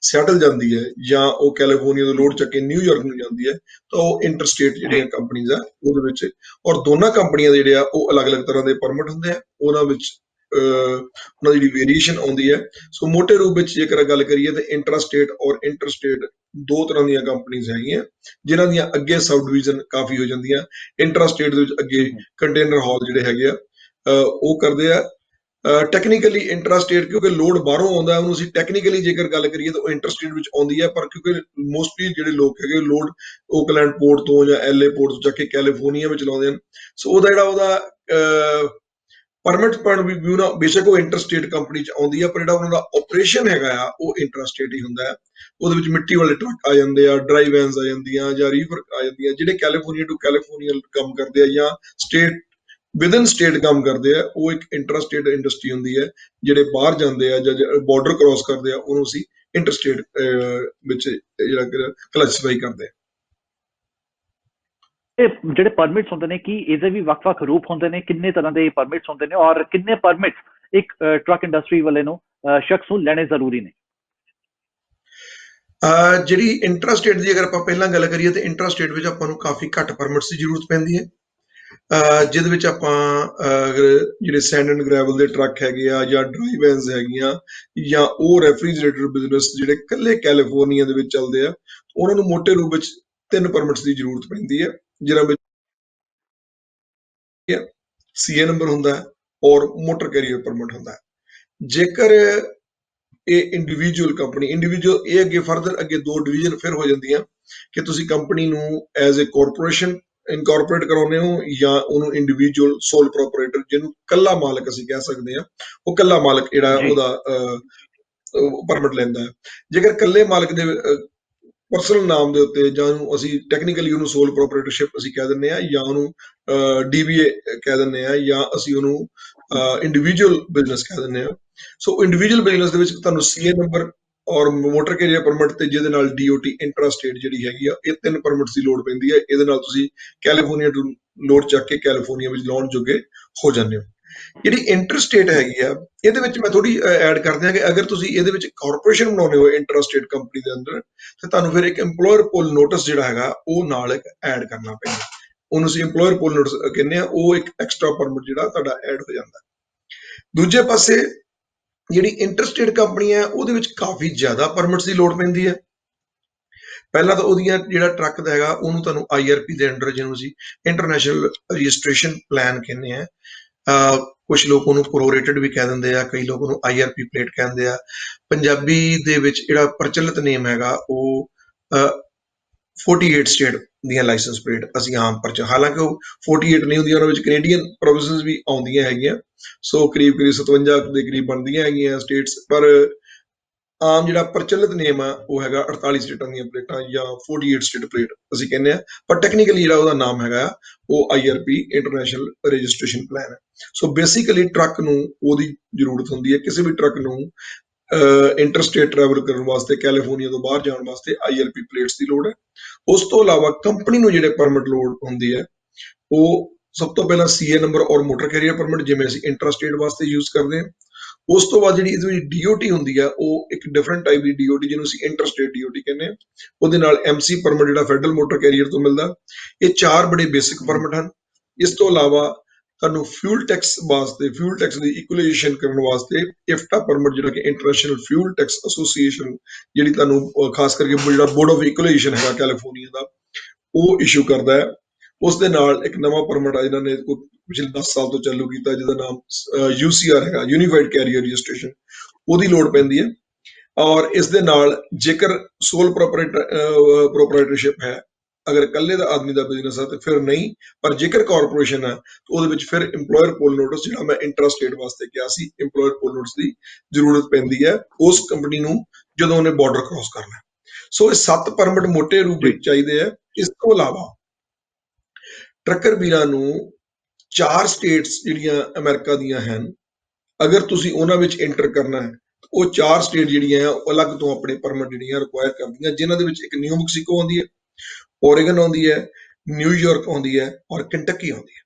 ਸੈਟਲ ਜਾਂਦੀ ਹੈ ਜਾਂ ਉਹ ਕੈਲੀਫੋਰਨੀਆ ਤੋਂ ਲੋਡ ਚੱਕੇ ਨਿਊਯਾਰਕ ਨੂੰ ਜਾਂਦੀ ਹੈ ਤਾਂ ਉਹ ਇੰਟਰਸਟੇਟ ਜਿਹੜੀਆਂ ਕੰਪਨੀਆਂ ਆ ਉਹਦੇ ਵਿੱਚ। ਔਰ ਦੋਨਾਂ ਕੰਪਨੀਆਂ ਦੇ ਜਿਹੜੇ ਆ ਉਹ ਅਲੱਗ-ਅਲੱਗ ਤਰ੍ਹਾਂ ਦੇ ਪਰਮਿਟ ਹੁੰਦੇ ਆ, ਉਹਨਾਂ ਵਿੱਚ ਉਹਨਾਂ ਦੀ ਜਿਹੜੀ ਵੇਰੀਏਸ਼ਨ ਆਉਂਦੀ ਹੈ। ਸੋ ਮੋਟੇ ਰੂਪ ਵਿੱਚ ਜੇਕਰ ਗੱਲ ਕਰੀਏ ਤਾਂ ਇੰਟਰਾਸਟੇਟ ਔਰ ਇੰਟਰਸਟੇਟ ਦੋ ਤਰ੍ਹਾਂ ਦੀਆਂ ਕੰਪਨੀਆਂ ਹੈਗੀਆਂ ਜਿਨ੍ਹਾਂ ਦੀਆਂ ਅੱਗੇ ਸਬ ਡਿਵੀਜ਼ਨ ਕਾਫੀ ਹੋ ਜਾਂਦੀਆਂ। ਇੰਟਰਾਸਟੇਟ ਦੇ ਵਿੱਚ ਅੱਗੇ ਕੰਟੇਨਰ ਹਾਲ ਜਿਹੜੇ ਹੈਗੇ ਆ ਉਹ ਕਰਦੇ ਆ। ਟੈਕਨੀਕਲੀ ਇੰਟਰਾਸਟੇਟ ਕਿਉਂਕਿ ਲੋਡ ਬਾਹਰੋਂ ਆਉਂਦਾ ਉਹਨੂੰ ਅਸੀਂ ਟੈਕਨੀਕਲੀ ਜੇਕਰ ਗੱਲ ਕਰੀਏ ਤਾਂ ਉਹ ਇੰਟਰਸਟੇਟ ਵਿੱਚ ਆਉਂਦੀ ਹੈ, ਪਰ ਕਿਉਂਕਿ ਮੋਸਟਲੀ ਜਿਹੜੇ ਲੋਕ ਹੈਗੇ ਲੋਡ ਓਕਲੈਂਡ ਪੋਰਟ ਤੋਂ ਜਾਂ LA ਪੋਰਟ ਤੋਂ ਜਾ ਕੇ ਕੈਲੀਫੋਰਨੀਆ ਵਿੱਚ ਲਾਉਂਦੇ ਹਨ। ਸੋ ਉਹਦਾ ਜਿਹੜਾ ਉਹਦਾ ਪਰਮਿਟ ਪੁਆਇੰਟ ਆਫ ਵਿਊ ਨਾਲ ਬੇਸ਼ੱਕ ਉਹ ਇੰਟਰਸਟੇਟ ਕੰਪਨੀ 'ਚ ਆਉਂਦੀ ਆ, ਪਰ ਜਿਹੜਾ ਉਹਨਾਂ ਦਾ ਆਪਰੇਸ਼ਨ ਹੈਗਾ ਆ ਉਹ ਇੰਟਰਸਟੇਟ ਹੀ ਹੁੰਦਾ ਹੈ। ਉਹਦੇ ਵਿੱਚ ਮਿੱਟੀ ਵਾਲੇ ਟਰੱਕ ਆ ਜਾਂਦੇ ਆ, ਡਰਾਈ ਵੈਨਸ ਆ ਜਾਂਦੀਆਂ ਜਾਂ ਰੀਵਰ ਆ ਜਾਂਦੀਆਂ ਜਿਹੜੇ ਕੈਲੀਫੋਰਨੀਆ ਟੂ ਕੈਲੀਫੋਰਨੀਆ ਕੰਮ ਕਰਦੇ ਆ ਜਾਂ ਸਟੇਟ ਵਿਦਨ ਸਟੇਟ ਕੰਮ ਕਰਦੇ ਆ, ਉਹ ਇੱਕ ਇੰਟਰਸਟੇਟ ਇੰਡਸਟਰੀ ਹੁੰਦੀ ਹੈ। ਜਿਹੜੇ ਬਾਹਰ ਜਾਂਦੇ ਆ ਜਾਂ ਬਾਰਡਰ ਕ੍ਰਾਸ ਕਰਦੇ ਆ ਉਹਨੂੰ ਅਸੀਂ ਇੰਟਰਸਟੇਟ ਵਿੱਚ ਜਿਹੜਾ ਕਲਾਸੀਫਾਈ ਕਰਦੇ ਆ। ਜਿਹੜੇ ਪਰਮਿਟਸ ਹੁੰਦੇ ਨੇ ਕੀ ਇਹਦੇ ਵੀ ਵੱਖ-ਵੱਖ ਰੂਪ ਹੁੰਦੇ ਨੇ? ਕਿੰਨੇ ਤਰ੍ਹਾਂ ਦੇ ਪਰਮਿਟਸ ਹੁੰਦੇ ਨੇ ਔਰ ਕਿੰਨੇ ਪਰਮਿਟਸ ਇੱਕ ਟਰੱਕ ਇੰਡਸਟਰੀ ਵਾਲੇ ਨੂੰ ਸ਼ਖਸ ਨੂੰ ਲੈਣੇ ਜ਼ਰੂਰੀ ਨੇ? ਜਿਹੜੀ ਇੰਟਰਸਟੇਟ ਦੀ ਅਗਰ ਆਪਾਂ ਪਹਿਲਾਂ ਗੱਲ ਕਰੀਏ ਤਾਂ ਇੰਟਰਸਟੇਟ ਵਿੱਚ ਆਪਾਂ ਨੂੰ ਕਾਫੀ ਘੱਟ ਪਰਮਿਟਸ ਦੀ ਜ਼ਰੂਰਤ ਪੈਂਦੀ ਹੈ। ਜਿਹਦੇ ਵਿੱਚ ਆਪਾਂ ਅਗਰ ਜਿਹੜੇ ਸੈਂਡ ਐਂਡ ਗ੍ਰੈਵਲ ਦੇ ਟਰੱਕ ਹੈਗੇ ਆ ਜਾਂ ਡਰਾਈ ਵੈਨਸ ਹੈਗੀਆਂ ਜਾਂ ਉਹ ਰੈਫਰੀਜਰੇਟਰ ਬਿਜ਼ਨਸ ਜਿਹੜੇ ਇਕੱਲੇ ਕੈਲੀਫੋਰਨੀਆ ਦੇ ਵਿੱਚ ਚੱਲਦੇ ਆ ਉਹਨਾਂ ਨੂੰ ਮੋਟੇ ਰੂਪ ਵਿੱਚ 3 ਪਰਮਿਟਸ ਦੀ ਜ਼ਰੂਰਤ ਪੈਂਦੀ ਹੈ, ਜਿਹਨਾਂ ਵਿੱਚ CA ਨੰਬਰ ਹੁੰਦਾ ਹੈ ਔਰ ਮੋਟਰ ਕੈਰੀਅਰ ਪਰਮਿਟ ਹੁੰਦਾ ਹੈ। ਜੇਕਰ ਇਹ ਇੰਡੀਵਿਜੂਅਲ ਕੰਪਨੀ ਇਹ ਅੱਗੇ ਫਰਦਰ ਅੱਗੇ ਦੋ ਡਿਵੀਜ਼ਨ ਫਿਰ ਹੋ ਜਾਂਦੀਆਂ ਕਿ ਤੁਸੀਂ ਕੰਪਨੀ ਨੂੰ ਐਜ਼ ਅ ਕਾਰਪੋਰੇਸ਼ਨ ਇਨਕਾਰਪੋਰੇਟ ਕਰਾਉਂਦੇ ਹੋ ਜਾਂ ਉਹਨੂੰ ਇੰਡੀਵਿਜੂਅਲ ਸੋਲ ਪ੍ਰੋਪਰਾਈਟਰ ਜਿਹਨੂੰ ਕੱਲਾ ਮਾਲਕ ਅਸੀਂ ਕਹਿ ਸਕਦੇ ਹਾਂ, ਉਹ ਕੱਲਾ ਮਾਲਕ ਜਿਹੜਾ ਉਹਦਾ ਪਰਮਿਟ ਲੈਂਦਾ ਹੈ। ਜੇਕਰ ਕੱਲੇ ਮਾਲਕ ਦੇ ਪਰਸਨਲ ਨਾਮ ਦੇ ਉੱਤੇ ਜਾਂ ਅਸੀਂ ਟੈਕਨੀਕਲੀ ਉਹਨੂੰ ਸੋਲ ਪ੍ਰੋਪਰਾਈਟਰਸ਼ਿਪ ਅਸੀਂ ਕਹਿ ਦਿੰਦੇ ਹਾਂ ਜਾਂ ਉਹਨੂੰ DBA ਕਹਿ ਦਿੰਦੇ ਹਾਂ ਜਾਂ ਅਸੀਂ ਉਹਨੂੰ ਇੰਡੀਵਿਜੂਅਲ ਬਿਜ਼ਨਸ ਕਹਿ ਦਿੰਦੇ ਹਾਂ। ਸੋ ਇੰਡੀਵਿਜੂਅਲ ਬਿਜ਼ਨਸ ਦੇ ਵਿੱਚ ਤੁਹਾਨੂੰ CA ਨੰਬਰ ਔਰ ਮੋਟਰ ਕੈਰੀਅਰ ਪਰਮਿਟ ਤੇ ਜਿਹਦੇ ਨਾਲ DOT ਇੰਟਰਾਸਟੇਟ ਜਿਹੜੀ ਹੈਗੀ ਆ ਇਹ 3 ਪਰਮਿਟਸ ਦੀ ਲੋੜ ਪੈਂਦੀ ਹੈ। ਇਹਦੇ ਨਾਲ ਤੁਸੀਂ ਕੈਲੀਫੋਰਨੀਆ ਤੋਂ ਲੋਡ ਚੱਕ ਕੇ ਕੈਲੀਫੋਰਨੀਆ ਵਿੱਚ ਲਾਉਣ ਜੋਗੇ ਹੋ ਜਾਂਦੇ ਹੋ। ਜਿਹੜੀ ਇੰਟਰਸਟੇਟ ਹੈਗੀ ਆ, ਇਹਦੇ ਵਿੱਚ ਮੈਂ ਥੋੜੀ ਐਡ ਕਰ ਦਿਆਂ ਕਿ ਅਗਰ ਤੁਸੀਂ ਇਹਦੇ ਵਿੱਚ ਕਾਰਪੋਰੇਸ਼ਨ ਬਣਾਉਣੇ ਹੋ ਇੰਟਰਸਟੇਟ ਕੰਪਨੀ ਦੇ ਅੰਦਰ, ਤੇ ਤੁਹਾਨੂੰ ਫਿਰ ਇੱਕ EMPLOYER ਪੁੱਲ ਨੋਟਿਸ ਜਿਹੜਾ ਹੈਗਾ ਉਹ ਨਾਲ ਐਡ ਕਰਨਾ ਪੈਂਦਾ। ਉਹਨੂੰ ਅਸੀਂ EMPLOYER ਪੁੱਲ ਨੋਟਿਸ ਕਹਿੰਦੇ ਆ। ਉਹ ਇੱਕ ਐਕਸਟਰਾ ਪਰਮਿਟ ਜਿਹੜਾ ਤੁਹਾਡਾ ਐਡ ਹੋ ਜਾਂਦਾ। ਦੂਜੇ ਪਾਸੇ ਜਿਹੜੀ ਇੰਟਰਸਟੇਟ ਕੰਪਨੀ ਹੈ ਉਹਦੇ ਵਿੱਚ ਕਾਫੀ ਜ਼ਿਆਦਾ ਪਰਮਿਟਸ ਦੀ ਲੋੜ ਪੈਂਦੀ ਹੈ। ਪਹਿਲਾਂ ਤਾਂ ਉਹਦੀਆਂ ਜਿਹੜਾ ਟਰੱਕ ਦਾ ਹੈਗਾ ਉਹਨੂੰ ਤੁਹਾਨੂੰ IRP ਦੇ ਅੰਡਰ, ਜਿਹਨੂੰ ਅਸੀਂ ਇੰਟਰਨੈਸ਼ਨਲ ਰਜਿਸਟ੍ਰੇਸ਼ਨ ਪਲਾਨ ਕਹਿੰਦੇ ਆ, ਕੁਝ ਲੋਕ ਉਹਨੂੰ ਪ੍ਰੋਰੇਟਡ ਵੀ ਕਹਿ ਦਿੰਦੇ ਆ, ਕਈ ਲੋਕ ਉਹਨੂੰ IRP ਪਲੇਟ ਕਹਿੰਦੇ ਆ। ਪੰਜਾਬੀ ਦੇ ਵਿੱਚ ਜਿਹੜਾ ਪ੍ਰਚਲਿਤ ਨੇਮ ਹੈਗਾ ਉਹ 48 ਸਟੇਟ ਦੀਆਂ ਲਾਇਸੈਂਸ ਪਲੇਟ ਅਸੀਂ ਆਮ ਹਾਲਾਂਕਿ ਉਹ 48 ਨਹੀਂ ਹੁੰਦੀਆਂ, ਉਹਨਾਂ ਵਿੱਚ ਕੈਨੇਡੀਅਨ ਪ੍ਰੋਵਿੰਸਸ ਵੀ ਆਉਂਦੀਆਂ ਹੈਗੀਆਂ। ਸੋ ਕਰੀਬ 57 ਦੇ ਕਰੀਬ ਬਣਦੀਆਂ ਹੈਗੀਆਂ ਸਟੇਟਸ, ਪਰ ਆਮ ਜਿਹੜਾ ਪ੍ਰਚਲਿਤ ਨੇਮ ਆ ਉਹ ਹੈਗਾ 48 ਸਟੇਟਾਂ ਦੀਆਂ ਪਲੇਟਾਂ ਜਾਂ 48 ਸਟੇਟ ਪਲੇਟ ਅਸੀਂ ਕਹਿੰਦੇ ਆ। ਪਰ ਟੈਕਨੀਕਲੀ ਜਿਹੜਾ ਉਹਦਾ ਨਾਮ ਹੈਗਾ ਉਹ IRP ਇੰਟਰਨੈਸ਼ਨਲ ਰਜਿਸਟ੍ਰੇਸ਼ਨ ਪਲਾਨ ਹੈ। ਸੋ ਬੇਸਿਕਲੀ ਟਰੱਕ ਨੂੰ ਉਹਦੀ ਜ਼ਰੂਰਤ ਹੁੰਦੀ ਹੈ। ਕਿਸੇ ਵੀ ਟਰੱਕ ਨੂੰ ਇੰਟਰਸਟੇਟ ਟਰੈਵਲ ਕਰਨ ਵਾਸਤੇ, ਕੈਲੀਫੋਰਨੀਆ ਤੋਂ ਬਾਹਰ ਜਾਣ ਵਾਸਤੇ IRP ਪਲੇਟਸ ਦੀ ਲੋੜ ਹੈ। ਉਸ ਤੋਂ ਇਲਾਵਾ ਕੰਪਨੀ ਨੂੰ ਜਿਹੜੇ ਪਰਮਿਟ ਲੋੜ ਹੁੰਦੀ ਹੈ ਉਹ ਸਭ ਤੋਂ ਪਹਿਲਾਂ CA ਨੰਬਰ ਔਰ ਮੋਟਰ ਕੈਰੀਅਰ ਪਰਮਿਟ, ਜਿਵੇਂ ਅਸੀਂ ਇੰਟਰਸਟੇਟ ਵਾਸਤੇ ਯੂਜ਼ ਕਰਦੇ ਹਾਂ। ਉਸ ਤੋਂ ਬਾਅਦ ਜਿਹੜੀ ਇਹਦੀ DOT ਹੁੰਦੀ ਆ ਉਹ ਇੱਕ ਡਿਫਰੈਂਟ ਟਾਈਪ ਦੀ DOT, ਜਿਹਨੂੰ ਅਸੀਂ ਇੰਟਰਸਟੇਟ DOT ਕਹਿੰਦੇ ਹਾਂ। ਉਹਦੇ ਨਾਲ MC ਪਰਮਿਟ ਜਿਹੜਾ ਫੈਡਰਲ ਮੋਟਰ ਕੈਰੀਅਰ ਤੋਂ ਮਿਲਦਾ। ਇਹ 4 ਬੜੇ ਬੇਸਿਕ ਪਰਮਿਟ ਹਨ। ਇਸ ਤੋਂ ਇਲਾਵਾ ਤੁਹਾਨੂੰ ਫਿਊਲ ਟੈਕਸ ਵਾਸਤੇ, ਫਿਊਲ ਟੈਕਸ ਦੀ ਇਕੁਲਾਈਜੇਸ਼ਨ ਕਰਨ ਵਾਸਤੇ IFTA ਪਰਮਿਟ, ਜਿਹੜਾ ਕਿ ਇੰਟਰਨੈਸ਼ਨਲ ਫਿਊਲ ਟੈਕਸ ਐਸੋਸੀਏਸ਼ਨ, ਜਿਹੜੀ ਤੁਹਾਨੂੰ ਖਾਸ ਕਰਕੇ ਜਿਹੜਾ ਬੋਰਡ ਆਫ ਇਕੁਲਾਈਜੇਸ਼ਨ ਹੈਗਾ ਕੈਲੀਫੋਰਨੀਆ ਦਾ, ਉਹ ਇਸ਼ੂ ਕਰਦਾ ਹੈ। ਉਸ ਦੇ ਨਾਲ ਇੱਕ ਨਵਾਂ ਪਰਮਿਟ ਆ ਜਿਹਨਾਂ ਨੇ ਪਿਛਲੇ 10 ਸਾਲ ਤੋਂ ਚਾਲੂ ਕੀਤਾ, ਜਿਹਦਾ ਨਾਮ UCR ਹੈਗਾ, ਯੂਨੀਫਾਈਡ ਕੈਰੀਅਰ ਰਜਿਸਟ੍ਰੇਸ਼ਨ, ਉਹਦੀ ਲੋੜ ਪੈਂਦੀ ਹੈ। ਔਰ ਇਸ ਦੇ ਨਾਲ ਜੇਕਰ ਸੋਲ ਪ੍ਰੋਪਰਾਈਟਰਸ਼ਿਪ ਹੈ, ਅਗਰ ਇਕੱਲੇ ਦਾ ਆਦਮੀ ਦਾ ਬਿਜ਼ਨਸ ਹੈ ਤੇ ਫਿਰ ਨਹੀਂ, ਪਰ ਜੇਕਰ ਕਾਰਪੋਰੇਸ਼ਨ ਹੈ ਤਾਂ ਉਹਦੇ ਵਿੱਚ ਫਿਰ EMPLOYER ਪੁੱਲ ਨੋਟਿਸ, ਜਿਹੜਾ ਮੈਂ ਇੰਟਰਸਟੇਟ ਵਾਸਤੇ ਕਿਹਾ ਸੀ, EMPLOYER ਪੁੱਲ ਨੋਟਿਸ ਦੀ ਜ਼ਰੂਰਤ ਪੈਂਦੀ ਹੈ ਉਸ ਕੰਪਨੀ ਨੂੰ ਜਦੋਂ ਉਹਨੇ ਬਾਰਡਰ ਕ੍ਰਾਸ ਕਰਨਾ। ਸੋ ਇਹ 7 ਪਰਮਿਟ ਮੋਟੇ ਰੂਪ ਵਿੱਚ ਚਾਹੀਦੇ ਆ। ਇਸ ਤੋਂ ਇਲਾਵਾ ਟਰੱਕਰ ਵੀਰਾਂ ਨੂੰ 4 ਸਟੇਟਸ ਜਿਹੜੀਆਂ ਅਮਰੀਕਾ ਦੀਆਂ ਹਨ, ਅਗਰ ਤੁਸੀਂ ਉਹਨਾਂ ਵਿੱਚ ਐਂਟਰ ਕਰਨਾ ਹੈ, ਉਹ 4 ਸਟੇਟ ਜਿਹੜੀਆਂ ਉਹ ਅਲੱਗ ਤੋਂ ਆਪਣੇ ਪਰਮਿਟ ਜਿਹੜੀਆਂ ਰਿਕੁਆਇਰ ਕਰਦੀਆਂ, ਜਿਨ੍ਹਾਂ ਦੇ ਵਿੱਚ ਇੱਕ ਨਿਊ ਮੈਕਸੀਕੋ ਆਉਂਦੀ ਹੈ, ਓਰੇਗਨ ਆਉਂਦੀ ਹੈ, ਨਿਊਯਾਰਕ ਆਉਂਦੀ ਹੈ ਔਰ ਕੰਟਕੀ ਆਉਂਦੀ ਹੈ।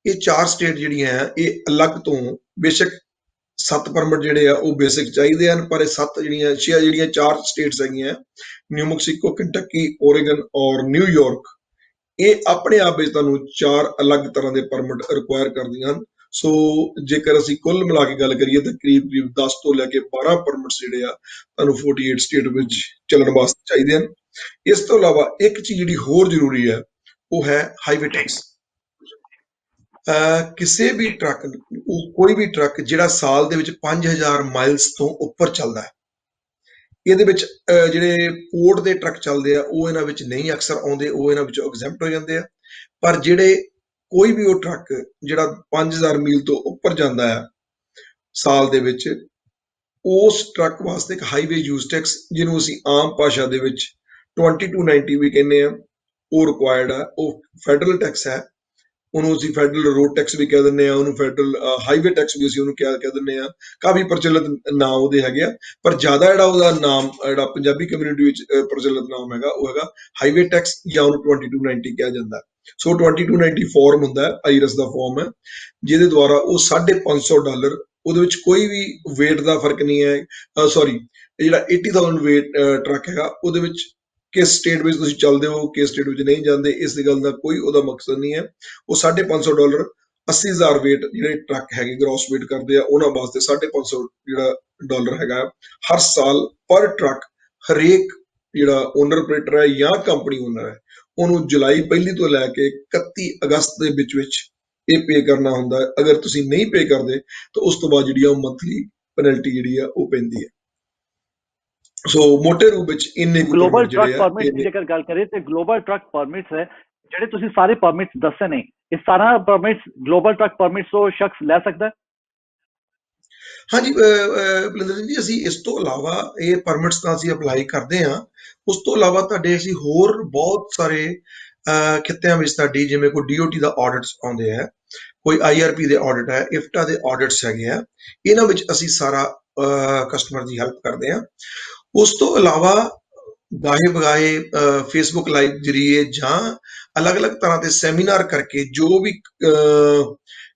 ਇਹ 4 ਸਟੇਟ ਜਿਹੜੀਆਂ ਆ ਇਹ ਅਲੱਗ ਤੋਂ, ਬੇਸ਼ੱਕ 7 ਪਰਮਿਟ ਜਿਹੜੇ ਆ ਉਹ ਬੇਸਿਕ ਚਾਹੀਦੇ ਹਨ, ਪਰ ਇਹ 7 ਜਿਹੜੀਆਂ 4 ਸਟੇਟਸ ਹੈਗੀਆਂ, ਨਿਊ ਮੈਕਸੀਕੋ, ਕੰਟਕੀ, ਓਰੇਗਨ ਔਰ ਨਿਊਯਾਰਕ, ਇਹ ਆਪਣੇ ਆਪ ਵਿੱਚ ਤੁਹਾਨੂੰ 4 ਅਲੱਗ ਤਰ੍ਹਾਂ ਦੇ ਪਰਮਿਟ ਰਿਕੁਆਇਰ ਕਰਦੀਆਂ ਹਨ। ਸੋ ਜੇਕਰ ਅਸੀਂ ਕੁੱਲ ਮਿਲਾ ਕੇ ਗੱਲ ਕਰੀਏ ਤਾਂ ਕਰੀਬ 10 ਤੋਂ ਲੈ ਕੇ 12 ਪਰਮਿਟਸ ਜਿਹੜੇ ਆ ਤੁਹਾਨੂੰ 48 ਸਟੇਟ ਵਿੱਚ ਚੱਲਣ ਵਾਸਤੇ ਚਾਹੀਦੇ ਹਨ। ਇਸ ਤੋਂ ਇਲਾਵਾ ਇੱਕ ਚੀਜ਼ ਜਿਹੜੀ ਹੋਰ ਜ਼ਰੂਰੀ ਹੈ ਉਹ ਹੈ ਹਾਈਵੇ ਟੈਕਸ। ਕਿਸੇ ਵੀ ਟਰੱਕ, ਕੋਈ ਵੀ ਟਰੱਕ ਜਿਹੜਾ ਸਾਲ ਦੇ ਵਿੱਚ 5000 ਮਾਈਲਸ ਤੋਂ ਉੱਪਰ ਚੱਲਦਾ ਹੈ, ਇਹਦੇ ਵਿੱਚ ਜਿਹੜੇ ਪੋਰਟ ਦੇ ਟਰੱਕ ਚੱਲਦੇ ਆ ਉਹ ਇਹਨਾਂ ਵਿੱਚ ਨਹੀਂ ਅਕਸਰ ਆਉਂਦੇ, ਉਹ ਇਹਨਾਂ ਵਿੱਚੋਂ ਐਗਜ਼ੈਂਪਟ ਹੋ ਜਾਂਦੇ ਆ। ਪਰ ਜਿਹੜੇ ਕੋਈ ਵੀ ਉਹ ਟਰੱਕ ਜਿਹੜਾ 5000 ਮੀਲ ਤੋਂ ਉੱਪਰ ਜਾਂਦਾ ਹੈ ਸਾਲ ਦੇ ਵਿੱਚ, ਉਸ ਟਰੱਕ ਵਾਸਤੇ ਇੱਕ ਹਾਈਵੇ ਯੂਜ਼ ਟੈਕਸ, ਜਿਹਨੂੰ ਅਸੀਂ ਆਮ ਭਾਸ਼ਾ ਦੇ ਵਿੱਚ 2290 ਵੀ ਕਹਿੰਦੇ ਆ, ਉਹ ਰਿਕੁਆਇਰਡ ਹੈ। ਉਹ ਫੈਡਰਲ ਟੈਕਸ ਹੈ, ਉਹਨੂੰ ਅਸੀਂ ਫੈਡਰਲ ਰੋਡ ਟੈਕਸ ਵੀ ਕਹਿ ਦਿੰਦੇ ਆ, ਉਹਨੂੰ ਫੈਡਰਲ ਹਾਈਵੇ ਟੈਕਸ ਵੀ ਅਸੀਂ ਉਹਨੂੰ ਕਹਿ ਦਿੰਦੇ ਆ। ਕਾਫੀ ਪ੍ਰਚਲਿਤ ਨਾਮ ਉਹਦੇ ਹੈਗੇ ਆ, ਪਰ ਜ਼ਿਆਦਾ ਜਿਹੜਾ ਉਹਦਾ ਨਾਮ, ਜਿਹੜਾ ਪੰਜਾਬੀ ਕਮਿਊਨਿਟੀ ਵਿੱਚ ਪ੍ਰਚਲਿਤ ਨਾਮ ਹੈਗਾ ਉਹ ਹੈਗਾ ਹਾਈਵੇ ਟੈਕਸ, ਜਾਂ ਉਹਨੂੰ 2290 ਕਿਹਾ ਜਾਂਦਾ। ਸੋ 2290 ਫਾਰਮ ਹੁੰਦਾ ਹੈ, ਆਈਰਸ ਦਾ ਫਾਰਮ ਹੈ, ਜਿਹਦੇ ਦੁਆਰਾ ਉਹ $550, ਉਹਦੇ ਵਿੱਚ ਕੋਈ ਵੀ ਵੇਟ ਦਾ ਫਰਕ ਨਹੀਂ ਹੈ। ਸੌਰੀ, ਜਿਹੜਾ 80,000 ਵੇਟ ਟਰੱਕ ਹੈਗਾ ਉਹਦੇ ਵਿੱਚ ਕਿਸ ਸਟੇਟ ਵਿੱਚ ਤੁਸੀਂ ਚੱਲਦੇ ਹੋ, ਕਿਸ ਸਟੇਟ ਵਿੱਚ ਨਹੀਂ ਜਾਂਦੇ, ਇਸ ਗੱਲ ਦਾ ਕੋਈ ਉਹਦਾ ਮਕਸਦ ਨਹੀਂ ਹੈ। ਉਹ $550, 80,000 ਵੇਟ ਜਿਹੜੇ ਟਰੱਕ ਹੈਗੇ ਗ੍ਰੋਸ ਵੇਟ ਕਰਦੇ ਆ, ਉਹਨਾਂ ਵਾਸਤੇ $550 ਜਿਹੜਾ ਡਾਲਰ ਹੈਗਾ ਹਰ ਸਾਲ ਪਰ ਟਰੱਕ। ਹਰੇਕ ਜਿਹੜਾ ਓਨਰ ਆਪਰੇਟਰ ਹੈ ਜਾਂ ਕੰਪਨੀ ਓਨਰ ਹੈ, ਉਹਨੂੰ ਜੁਲਾਈ 1 ਤੋਂ ਲੈ ਕੇ 31 ਅਗਸਤ ਦੇ ਵਿੱਚ ਇਹ ਪੇ ਕਰਨਾ ਹੁੰਦਾ ਹੈ। ਅਗਰ ਤੁਸੀਂ ਨਹੀਂ ਪੇ ਕਰਦੇ ਤਾਂ ਉਸ ਤੋਂ ਬਾਅਦ ਜਿਹੜੀ ਆ ਉਹ ਮੰਥਲੀ ਪੈਨਲਟੀ ਜਿਹੜੀ ਆ ਉਹ ਪੈਂਦੀ ਹੈ। ਸੋ ਮੋਟੇ ਰੂਪ ਵਿੱਚ ਇੰਨੇ ਗਲੋਬਲ ਟਰੱਕ ਪਰਮਿਟ ਦੀ ਜੇਕਰ ਗੱਲ ਕਰੀਏ ਤੇ ਗਲੋਬਲ ਟਰੱਕ ਪਰਮਿਟਸ ਹੈ ਜਿਹੜੇ ਤੁਸੀਂ ਸਾਰੇ ਪਰਮਿਟਸ ਦੱਸੇ ਨੇ, ਇਹ ਸਾਰਾ ਪਰਮਿਟਸ ਗਲੋਬਲ ਟਰੱਕ ਪਰਮਿਟਸ ਤੋਂ ਸ਼ਖਸ ਲੈ ਸਕਦਾ ਹੈ? ਹਾਂਜੀ ਬਲਿੰਦਰ ਸਿੰਘ ਜੀ, ਅਸੀਂ ਇਸ ਤੋਂ ਇਲਾਵਾ ਇਹ ਪਰਮਿਟਸ ਤਾਂ ਅਸੀਂ ਅਪਲਾਈ ਕਰਦੇ ਹਾਂ। ਉਸ ਤੋਂ ਇਲਾਵਾ ਤੁਹਾਡੇ ਅਸੀਂ ਹੋਰ ਬਹੁਤ ਸਾਰੇ ਖਿੱਤਿਆਂ ਵਿੱਚ ਤੁਹਾਡੀ, ਜਿਵੇਂ ਕੋਈ DOT ਦਾ ਆਡਿਟਸ ਆਉਂਦੇ ਹੈ, ਕੋਈ IRP ਦੇ ਆਡਿਟ ਹੈ, IFTA ਦੇ ਆਡਿਟਸ ਹੈਗੇ ਆ, ਇਹਨਾਂ ਵਿੱਚ ਅਸੀਂ ਸਾਰਾ ਕਸਟਮਰ ਦੀ ਹੈਲਪ ਕਰਦੇ ਹਾਂ। ਉਸ ਤੋਂ ਇਲਾਵਾ ਗਾਹੇ ਬਗਾਹੇ ਫੇਸਬੁੱਕ ਲਾਈਵ ਜਰੀਏ ਜਾਂ ਅਲੱਗ-ਅਲੱਗ ਤਰ੍ਹਾਂ ਦੇ ਸੈਮੀਨਾਰ ਕਰਕੇ ਜੋ ਵੀ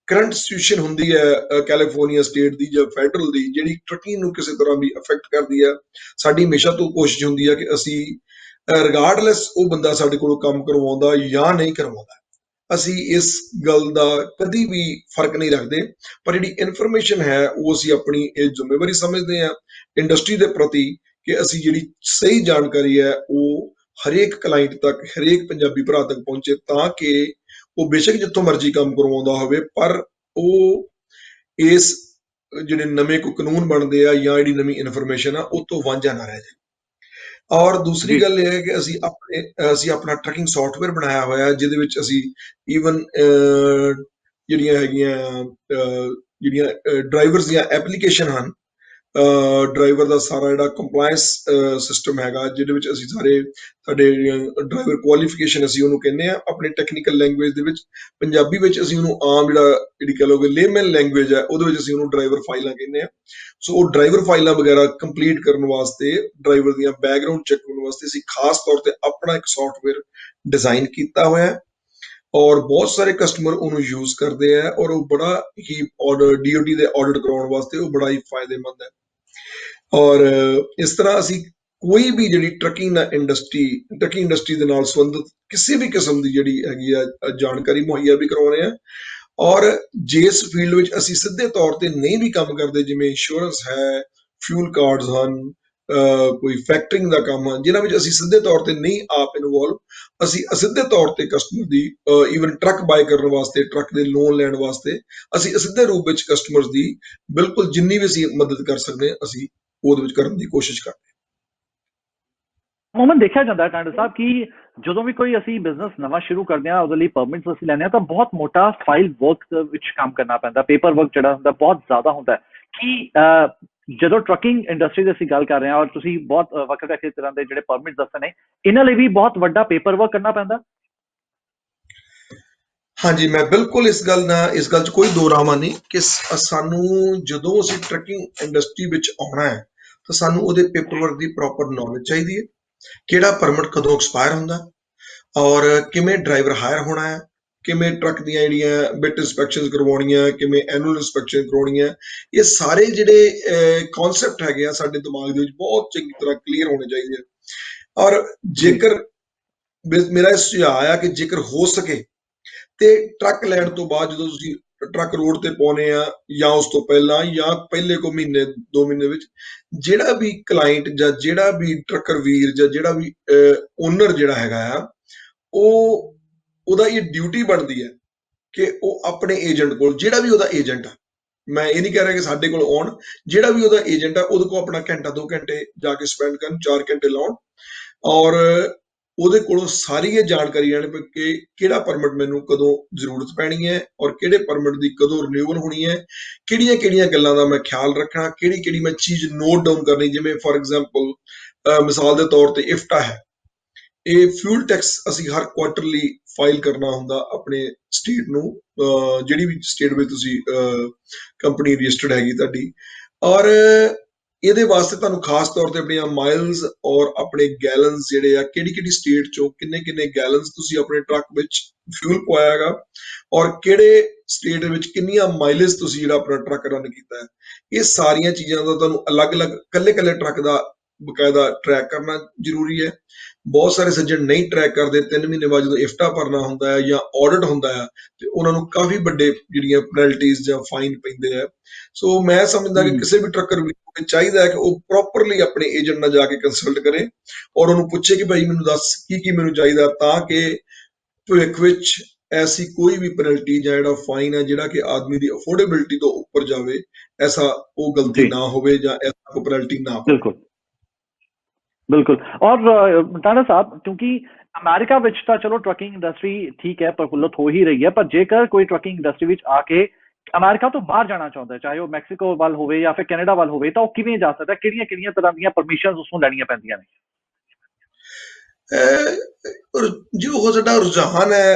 ਕਰੰਟ ਸਿਚੁਏਸ਼ਨ ਹੁੰਦੀ ਹੈ ਕੈਲੀਫੋਰਨੀਆ ਸਟੇਟ ਦੀ ਜਾਂ ਫੈਡਰਲ ਦੀ, ਜਿਹੜੀ ਟਰਕਿੰਗ ਨੂੰ ਕਿਸੇ ਤਰ੍ਹਾਂ ਵੀ ਅਫੈਕਟ ਕਰਦੀ ਹੈ, ਸਾਡੀ ਹਮੇਸ਼ਾ ਤੋਂ ਕੋਸ਼ਿਸ਼ ਹੁੰਦੀ ਹੈ ਕਿ ਅਸੀਂ ਰਿਗਾਰਡਲੈਸ ਉਹ ਬੰਦਾ ਸਾਡੇ ਕੋਲੋਂ ਕੰਮ ਕਰਵਾਉਂਦਾ ਜਾਂ ਨਹੀਂ ਕਰਵਾਉਂਦਾ, ਅਸੀਂ ਇਸ ਗੱਲ ਦਾ ਕਦੀ ਵੀ ਫਰਕ ਨਹੀਂ ਰੱਖਦੇ। ਪਰ ਜਿਹੜੀ ਇਨਫੋਰਮੇਸ਼ਨ ਹੈ ਉਹ ਅਸੀਂ ਆਪਣੀ ਇਹ ਜ਼ਿੰਮੇਵਾਰੀ ਸਮਝਦੇ ਹਾਂ ਇੰਡਸਟਰੀ ਦੇ ਪ੍ਰਤੀ, ਕਿ ਅਸੀਂ ਜਿਹੜੀ ਸਹੀ ਜਾਣਕਾਰੀ ਹੈ ਉਹ ਹਰੇਕ ਕਲਾਇੰਟ ਤੱਕ, ਹਰੇਕ ਪੰਜਾਬੀ ਭਰਾ ਤੱਕ ਪਹੁੰਚੇ, ਤਾਂ ਕਿ ਉਹ ਬੇਸ਼ੱਕ ਜਿੱਥੋਂ ਮਰਜ਼ੀ ਕੰਮ ਕਰਵਾਉਂਦਾ ਹੋਵੇ, ਪਰ ਉਹ ਇਸ ਜਿਹੜੇ ਨਵੇਂ ਕੋਈ ਕਾਨੂੰਨ ਬਣਦੇ ਆ ਜਾਂ ਜਿਹੜੀ ਨਵੀਂ ਇਨਫੋਰਮੇਸ਼ਨ ਆ ਉਹ ਤੋਂ ਵਾਂਝਾ ਨਾ ਰਹਿ ਜਾਏ। ਔਰ ਦੂਸਰੀ ਜੀ ਗੱਲ ਇਹ ਹੈ ਕਿ ਅਸੀਂ ਆਪਣਾ ਟਰੈਕਿੰਗ ਸੌਫਟਵੇਅਰ ਬਣਾਇਆ ਹੋਇਆ, ਜਿਹਦੇ ਵਿੱਚ ਅਸੀਂ ਈਵਨ ਜਿਹੜੀਆਂ ਹੈਗੀਆਂ ਜਿਹੜੀਆਂ ਡਰਾਈਵਰਸ ਦੀਆਂ ਐਪਲੀਕੇਸ਼ਨ ਹਨ, ਡਰਾਈਵਰ ਦਾ ਸਾਰਾ ਜਿਹੜਾ ਕੰਪਲਾਇੰਸ ਸਿਸਟਮ ਹੈਗਾ, ਜਿਹਦੇ ਵਿੱਚ ਅਸੀਂ ਸਾਡੇ ਡਰਾਈਵਰ ਕੁਆਲੀਫਿਕੇਸ਼ਨ ਅਸੀਂ ਉਹਨੂੰ ਕਹਿੰਦੇ ਆ ਆਪਣੀ ਟੈਕਨੀਕਲ ਲੈਂਗੁਏਜ ਦੇ ਵਿੱਚ। ਪੰਜਾਬੀ ਵਿੱਚ ਅਸੀਂ ਉਹਨੂੰ ਆਮ ਜਿਹੜੀ ਕਹ ਲਓਗੇ ਲੇਮਨ ਲੈਂਗੁਏਜ ਹੈ, ਉਹਦੇ ਵਿੱਚ ਅਸੀਂ ਉਹਨੂੰ ਡਰਾਈਵਰ ਫਾਈਲਾਂ ਕਹਿੰਦੇ ਆ। ਸੋ ਉਹ ਡਰਾਈਵਰ ਫਾਈਲਾਂ ਵਗੈਰਾ ਕੰਪਲੀਟ ਕਰਨ ਵਾਸਤੇ, ਡਰਾਈਵਰ ਦੀਆਂ ਬੈਕਗਰਾਊਂਡ ਚੈੱਕ ਕਰਨ ਵਾਸਤੇ ਅਸੀਂ ਖਾਸ ਤੌਰ ਤੇ ਆਪਣਾ ਇੱਕ ਸੌਫਟਵੇਅਰ ਡਿਜ਼ਾਈਨ ਕੀਤਾ ਹੋਇਆ ਹੈ, ਔਰ ਬਹੁਤ ਸਾਰੇ ਕਸਟਮਰ ਉਹਨੂੰ ਯੂਜ਼ ਕਰਦੇ ਆ, ਔਰ ਉਹ ਬੜਾ ਹੀ DOT ਦੇ ਆਡਿਟ ਕਰਾਉਣ ਵਾਸਤੇ ਉਹ ਬੜਾ ਹੀ ਫਾਇਦੇਮੰਦ ਹੈ। ਔਰ ਇਸ ਤਰ੍ਹਾਂ ਅਸੀਂ ਕੋਈ ਵੀ ਜਿਹੜੀ ਟਰਕਿੰਗ ਇੰਡਸਟਰੀ ਦੇ ਨਾਲ ਸੰਬੰਧਿਤ ਕਿਸੇ ਵੀ ਕਿਸਮ ਦੀ ਜਿਹੜੀ ਹੈਗੀ ਆ ਜਾਣਕਾਰੀ ਮੁਹੱਈਆ ਵੀ ਕਰਵਾਉਂਦੇ ਆ। ਔਰ ਜਿਸ ਫੀਲਡ ਵਿੱਚ ਅਸੀਂ ਸਿੱਧੇ ਤੌਰ ਤੇ ਨਹੀਂ ਵੀ ਕੰਮ ਕਰਦੇ, ਜਿਵੇਂ ਇੰਸ਼ੋਰੈਂਸ ਹੈ, ਫਿਊਲ ਕਾਰਡਸ ਹਨ, ਕੋਈ ਫੈਕਟਰਿੰਗ ਦਾ ਕੰਮ ਹਨ, ਜਿਨ੍ਹਾਂ ਵਿੱਚ ਅਸੀਂ ਸਿੱਧੇ ਤੌਰ ਤੇ ਨਹੀਂ ਆਪ ਇਨਵੋਲਵ, ਅਸੀਂ ਅਸਿੱਧੇ ਤੌਰ ਤੇ ਕਸਟਮਰ ਦੀ ਈਵਨ ਟਰੱਕ ਬਾਏ ਕਰਨ ਵਾਸਤੇ, ਟਰੱਕ ਦੇ ਲੋਨ ਲੈਣ ਵਾਸਤੇ ਅਸੀਂ ਅਸਿੱਧੇ ਰੂਪ ਵਿੱਚ ਕਸਟਮਰਸ ਦੀ ਬਿਲਕੁਲ ਜਿੰਨੀ ਵੀ ਅਸੀਂ ਮਦਦ ਕਰ ਸਕਦੇ ਹਾਂ, ਅਸੀਂ ਉਹਦੇ ਵਿੱਚ ਕਰਨ ਦੀ ਕੋਸ਼ਿਸ਼ ਕਰਦੇ ਹਾਂ। ਅਮੂਮਨ ਦੇਖਿਆ ਜਾਂਦਾ ਹੈ ਟਾਂਡਾ ਸਾਹਿਬ ਕਿ ਜਦੋਂ ਵੀ ਕੋਈ ਅਸੀਂ ਬਿਜ਼ਨਸ ਨਵਾਂ ਸ਼ੁਰੂ ਕਰਦੇ ਹਾਂ, ਉਹਦੇ ਲਈ ਪਰਮਿਟਸ ਅਸੀਂ ਲੈਂਦੇ ਹਾਂ ਤਾਂ ਬਹੁਤ ਮੋਟਾ ਫਾਈਲ ਵਰਕ ਵਿੱਚ ਕੰਮ ਕਰਨਾ ਪੈਂਦਾ, ਪੇਪਰ ਵਰਕ ਜਿਹੜਾ ਹੁੰਦਾ ਬਹੁਤ ਜ਼ਿਆਦਾ ਹੁੰਦਾ ਹੈ। ਕਿ ਜਦੋਂ ਟਰਕਿੰਗ ਇੰਡਸਟਰੀ ਦੀ ਅਸੀਂ ਗੱਲ ਕਰ ਰਹੇ ਹਾਂ, ਔਰ ਤੁਸੀਂ ਬਹੁਤ ਵੱਖ ਵੱਖ ਤਰ੍ਹਾਂ ਦੇ ਜਿਹੜੇ ਪਰਮਿਟ ਦੱਸੇ ਨੇ, ਇਹਨਾਂ ਲਈ ਵੀ ਬਹੁਤ ਵੱਡਾ ਪੇਪਰ ਵਰਕ ਕਰਨਾ ਪੈਂਦਾ। ਹਾਂਜੀ, ਮੈਂ ਬਿਲਕੁਲ ਇਸ ਗੱਲ 'ਚ ਕੋਈ ਦੋ ਰਾਮਾ ਨਹੀਂ ਕਿ ਸਾਨੂੰ ਜਦੋਂ ਅਸੀਂ ਟਰਕਿੰਗ ਇੰਡਸਟਰੀ ਵਿੱਚ ਆਉਣਾ ਹੈ ਤਾਂ ਸਾਨੂੰ ਉਹਦੇ ਪੇਪਰ ਵਰਕ ਦੀ ਪ੍ਰੋਪਰ ਨੌਲੇਜ ਚਾਹੀਦੀ ਹੈ, ਕਿਹੜਾ ਪਰਮਿਟ ਕਦੋਂ ਐਕਸਪਾਇਰ ਹੁੰਦਾ, ਔਰ ਕਿਵੇਂ ਡਰਾਈਵਰ ਹਾਇਰ ਹੋਣਾ ਹੈ, ਕਿਵੇਂ ਟਰੱਕ ਦੀਆਂ ਜਿਹੜੀਆਂ ਬਿਟ ਇੰਸਪੈਕਸ਼ਨ ਕਰਵਾਉਣੀਆਂ, ਕਿਵੇਂ ਐਨੂਅਲ ਇੰਸਪੈਕਸ਼ਨ ਕਰਵਾਉਣੀਆਂ, ਇਹ ਸਾਰੇ ਜਿਹੜੇ ਕਨਸੈਪਟ ਹੈਗੇ ਆ ਸਾਡੇ ਦਿਮਾਗ ਦੇ ਵਿੱਚ ਬਹੁਤ ਚੰਗੀ ਤਰ੍ਹਾਂ ਕਲੀਅਰ ਹੋਣੇ ਚਾਹੀਦੇ ਆ। ਔਰ ਜੀ ਜੇਕਰ ਮੇਰਾ ਇਹ ਸੁਝਾਅ ਆ ਕਿ ਜੇਕਰ ਹੋ ਸਕੇ ਤੇ ਟਰੱਕ ਲੈਣ ਤੋਂ ਬਾਅਦ ਜਦੋਂ ਤੁਸੀਂ ਟਰੱਕ ਰੋਡ ਤੇ ਪਾਉਨੇ ਆ, ਜਾਂ ਉਸ ਤੋਂ ਪਹਿਲਾਂ ਜਾਂ ਪਹਿਲੇ ਕੋ ਮਹੀਨੇ 2 ਮਹੀਨੇ ਵਿੱਚ, ਜਿਹੜਾ ਵੀ ਕਲਾਇੰਟ ਜਾਂ ਜਿਹੜਾ ਵੀ ਟਰੱਕਰ ਵੀਰ ਜਾਂ ਜਿਹੜਾ ਵੀ ਓਨਰ ਜਿਹੜਾ ਹੈਗਾ ਆ, ਉਹਦਾ ਇਹ ਡਿਊਟੀ ਬਣਦੀ ਹੈ ਕਿ ਉਹ ਆਪਣੇ ਏਜੰਟ ਕੋਲ, ਜਿਹੜਾ ਵੀ ਉਹਦਾ ਏਜੰਟ ਆ, ਮੈਂ ਇਹ ਨਹੀਂ ਕਹਿ ਰਿਹਾ ਕਿ ਸਾਡੇ ਕੋਲ ਆਉਣ, ਜਿਹੜਾ ਵੀ ਉਹਦਾ ਏਜੰਟ ਆ ਉਹਦੇ ਕੋਲ ਆਪਣਾ ਘੰਟਾ 2 ਘੰਟੇ ਜਾ ਕੇ ਸਪੈਂਡ ਕਰਨ, 4 ਘੰਟੇ ਲਾਉਣ, ਔਰ ਉਹਦੇ ਕੋਲੋਂ ਸਾਰੀ ਇਹ ਜਾਣਕਾਰੀ ਲੈਣ ਕਿ ਕਿਹੜਾ ਪਰਮਿਟ ਮੈਨੂੰ ਕਦੋਂ ਜ਼ਰੂਰਤ ਪੈਣੀ ਹੈ, ਔਰ ਕਿਹੜੇ ਪਰਮਿਟ ਦੀ ਕਦੋਂ ਰਿਨਿਊਵਲ ਹੋਣੀ ਹੈ, ਕਿਹੜੀਆਂ ਕਿਹੜੀਆਂ ਗੱਲਾਂ ਦਾ ਮੈਂ ਖਿਆਲ ਰੱਖਣਾ, ਕਿਹੜੀ ਕਿਹੜੀ ਮੈਂ ਚੀਜ਼ ਨੋਟ ਡਾਊਨ ਕਰਨੀ। ਜਿਵੇਂ ਫੋਰ ਐਗਜ਼ਾਮਪਲ ਮਿਸਾਲ ਦੇ ਤੌਰ ਤੇ ਇਫਟਾ ਹੈ, ਇਹ ਫਿਊਲ ਟੈਕਸ ਅਸੀਂ ਹਰ ਕੁਆਟਰਲੀ ਫਾਈਲ ਕਰਨਾ ਹੁੰਦਾ ਆਪਣੇ ਸਟੇਟ ਨੂੰ, ਜਿਹੜੀ ਵੀ ਸਟੇਟ ਵਿੱਚ ਤੁਸੀਂ ਕੰਪਨੀ ਰਜਿਸਟਰਡ ਹੈਗੀ ਤੁਹਾਡੀ, ਔਰ ਇਹਦੇ ਵਾਸਤੇ ਤੁਹਾਨੂੰ ਖਾਸ ਤੌਰ ਤੇ ਆਪਣੀਆਂ ਮਾਈਲਸ ਔਰ ਆਪਣੇ ਗੈਲਨਸ ਜਿਹੜੇ ਆ, ਕਿਹੜੀ ਕਿਹੜੀ ਸਟੇਟ ਚੋਂ ਕਿੰਨੇ ਕਿੰਨੇ ਗੈਲਨਸ ਤੁਸੀਂ ਆਪਣੇ ਟਰੱਕ ਵਿੱਚ ਫਿਊਲ ਪਵਾਇਆ ਹੈਗਾ, ਔਰ ਕਿਹੜੇ ਸਟੇਟ ਦੇ ਵਿੱਚ ਕਿੰਨੀਆਂ ਮਾਈਲੇਜ ਤੁਸੀਂ ਜਿਹੜਾ ਆਪਣਾ ਟਰੱਕ ਰਨ ਕੀਤਾ ਹੈ, ਇਹ ਸਾਰੀਆਂ ਚੀਜ਼ਾਂ ਦਾ ਤੁਹਾਨੂੰ ਅਲੱਗ-ਅਲੱਗ ਕੱਲੇ-ਕੱਲੇ ਟਰੱਕ ਦਾ ਬਕਾਇਦਾ ਟਰੈਕ ਕਰਨਾ ਜ਼ਰੂਰੀ ਹੈ। ਬਹੁਤ ਸਾਰੇ ਸੱਜਣ ਨਹੀਂ ਟਰੈਕ ਕਰਦੇ, 3 ਮਹੀਨੇ ਬਾਅਦ ਜਦੋਂ ਇਫਟਾ ਭਰਨਾ ਹੁੰਦਾ ਹੈ ਜਾਂ ਆਡਿਟ ਹੁੰਦਾ ਹੈ ਤੇ ਉਹਨਾਂ ਨੂੰ ਕਾਫੀ ਵੱਡੇ ਜਿਹੜੀਆਂ ਪੈਨਲਟੀਜ਼ ਜਾਂ ਫਾਈਨ ਪੈਂਦੇ ਆ। ਸੋ ਮੈਂ ਸਮਝਦਾ ਕਿ ਕਿਸੇ ਵੀ ਟਰੱਕਰ ਨੂੰ ਚਾਹੀਦਾ ਹੈ ਕਿ ਉਹ ਪ੍ਰੋਪਰਲੀ ਆਪਣੇ ਏਜੰਟ ਨਾਲ ਜਾ ਕੇ ਕੰਸਲਟ ਕਰੇ, ਔਰ ਉਹਨੂੰ ਪੁੱਛੇ ਕਿ ਭਾਈ ਮੈਨੂੰ ਦੱਸ ਕੀ ਮੈਨੂੰ ਚਾਹੀਦਾ, ਤਾਂ ਕਿ ਭਵਿੱਖ ਵਿੱਚ ਐਸੀ ਕੋਈ ਵੀ ਪੈਨਲਟੀ ਜਾਂ ਜਿਹੜਾ ਫਾਈਨ ਹੈ ਜਿਹੜਾ ਕਿ ਆਦਮੀ ਦੀ ਅਫੋਰਡੇਬਿਲਿਟੀ ਤੋਂ ਉੱਪਰ ਜਾਵੇ, ਐਸਾ ਉਹ ਗਲਤੀ ਨਾ ਹੋਵੇ ਜਾਂ ਐਸਾ ਕੋਈ ਪੈਨਲਟੀ ਨਾ ਪਵੇ। ਬਿਲਕੁਲ ਬਿਲकुल। और टांडा साहब, क्योंकि अमेरिका विच तो चलो ट्रकिंग इंडस्ट्री ठीक है प्रफुल्लित हो ही रही है, पर जेकर कोई ट्रकिंग इंडस्ट्री विच आके अमेरिका तो बाहर जाना चाहता है, चाहे वो मैक्सीको वाल होवे या फिर कैनेडा वाल होवे, तो किवें जा सकता है, किहड़ियां तरह दी परमिशनस उसनूं लैणियां पैंदियां ने? जो हो साडा रुझान है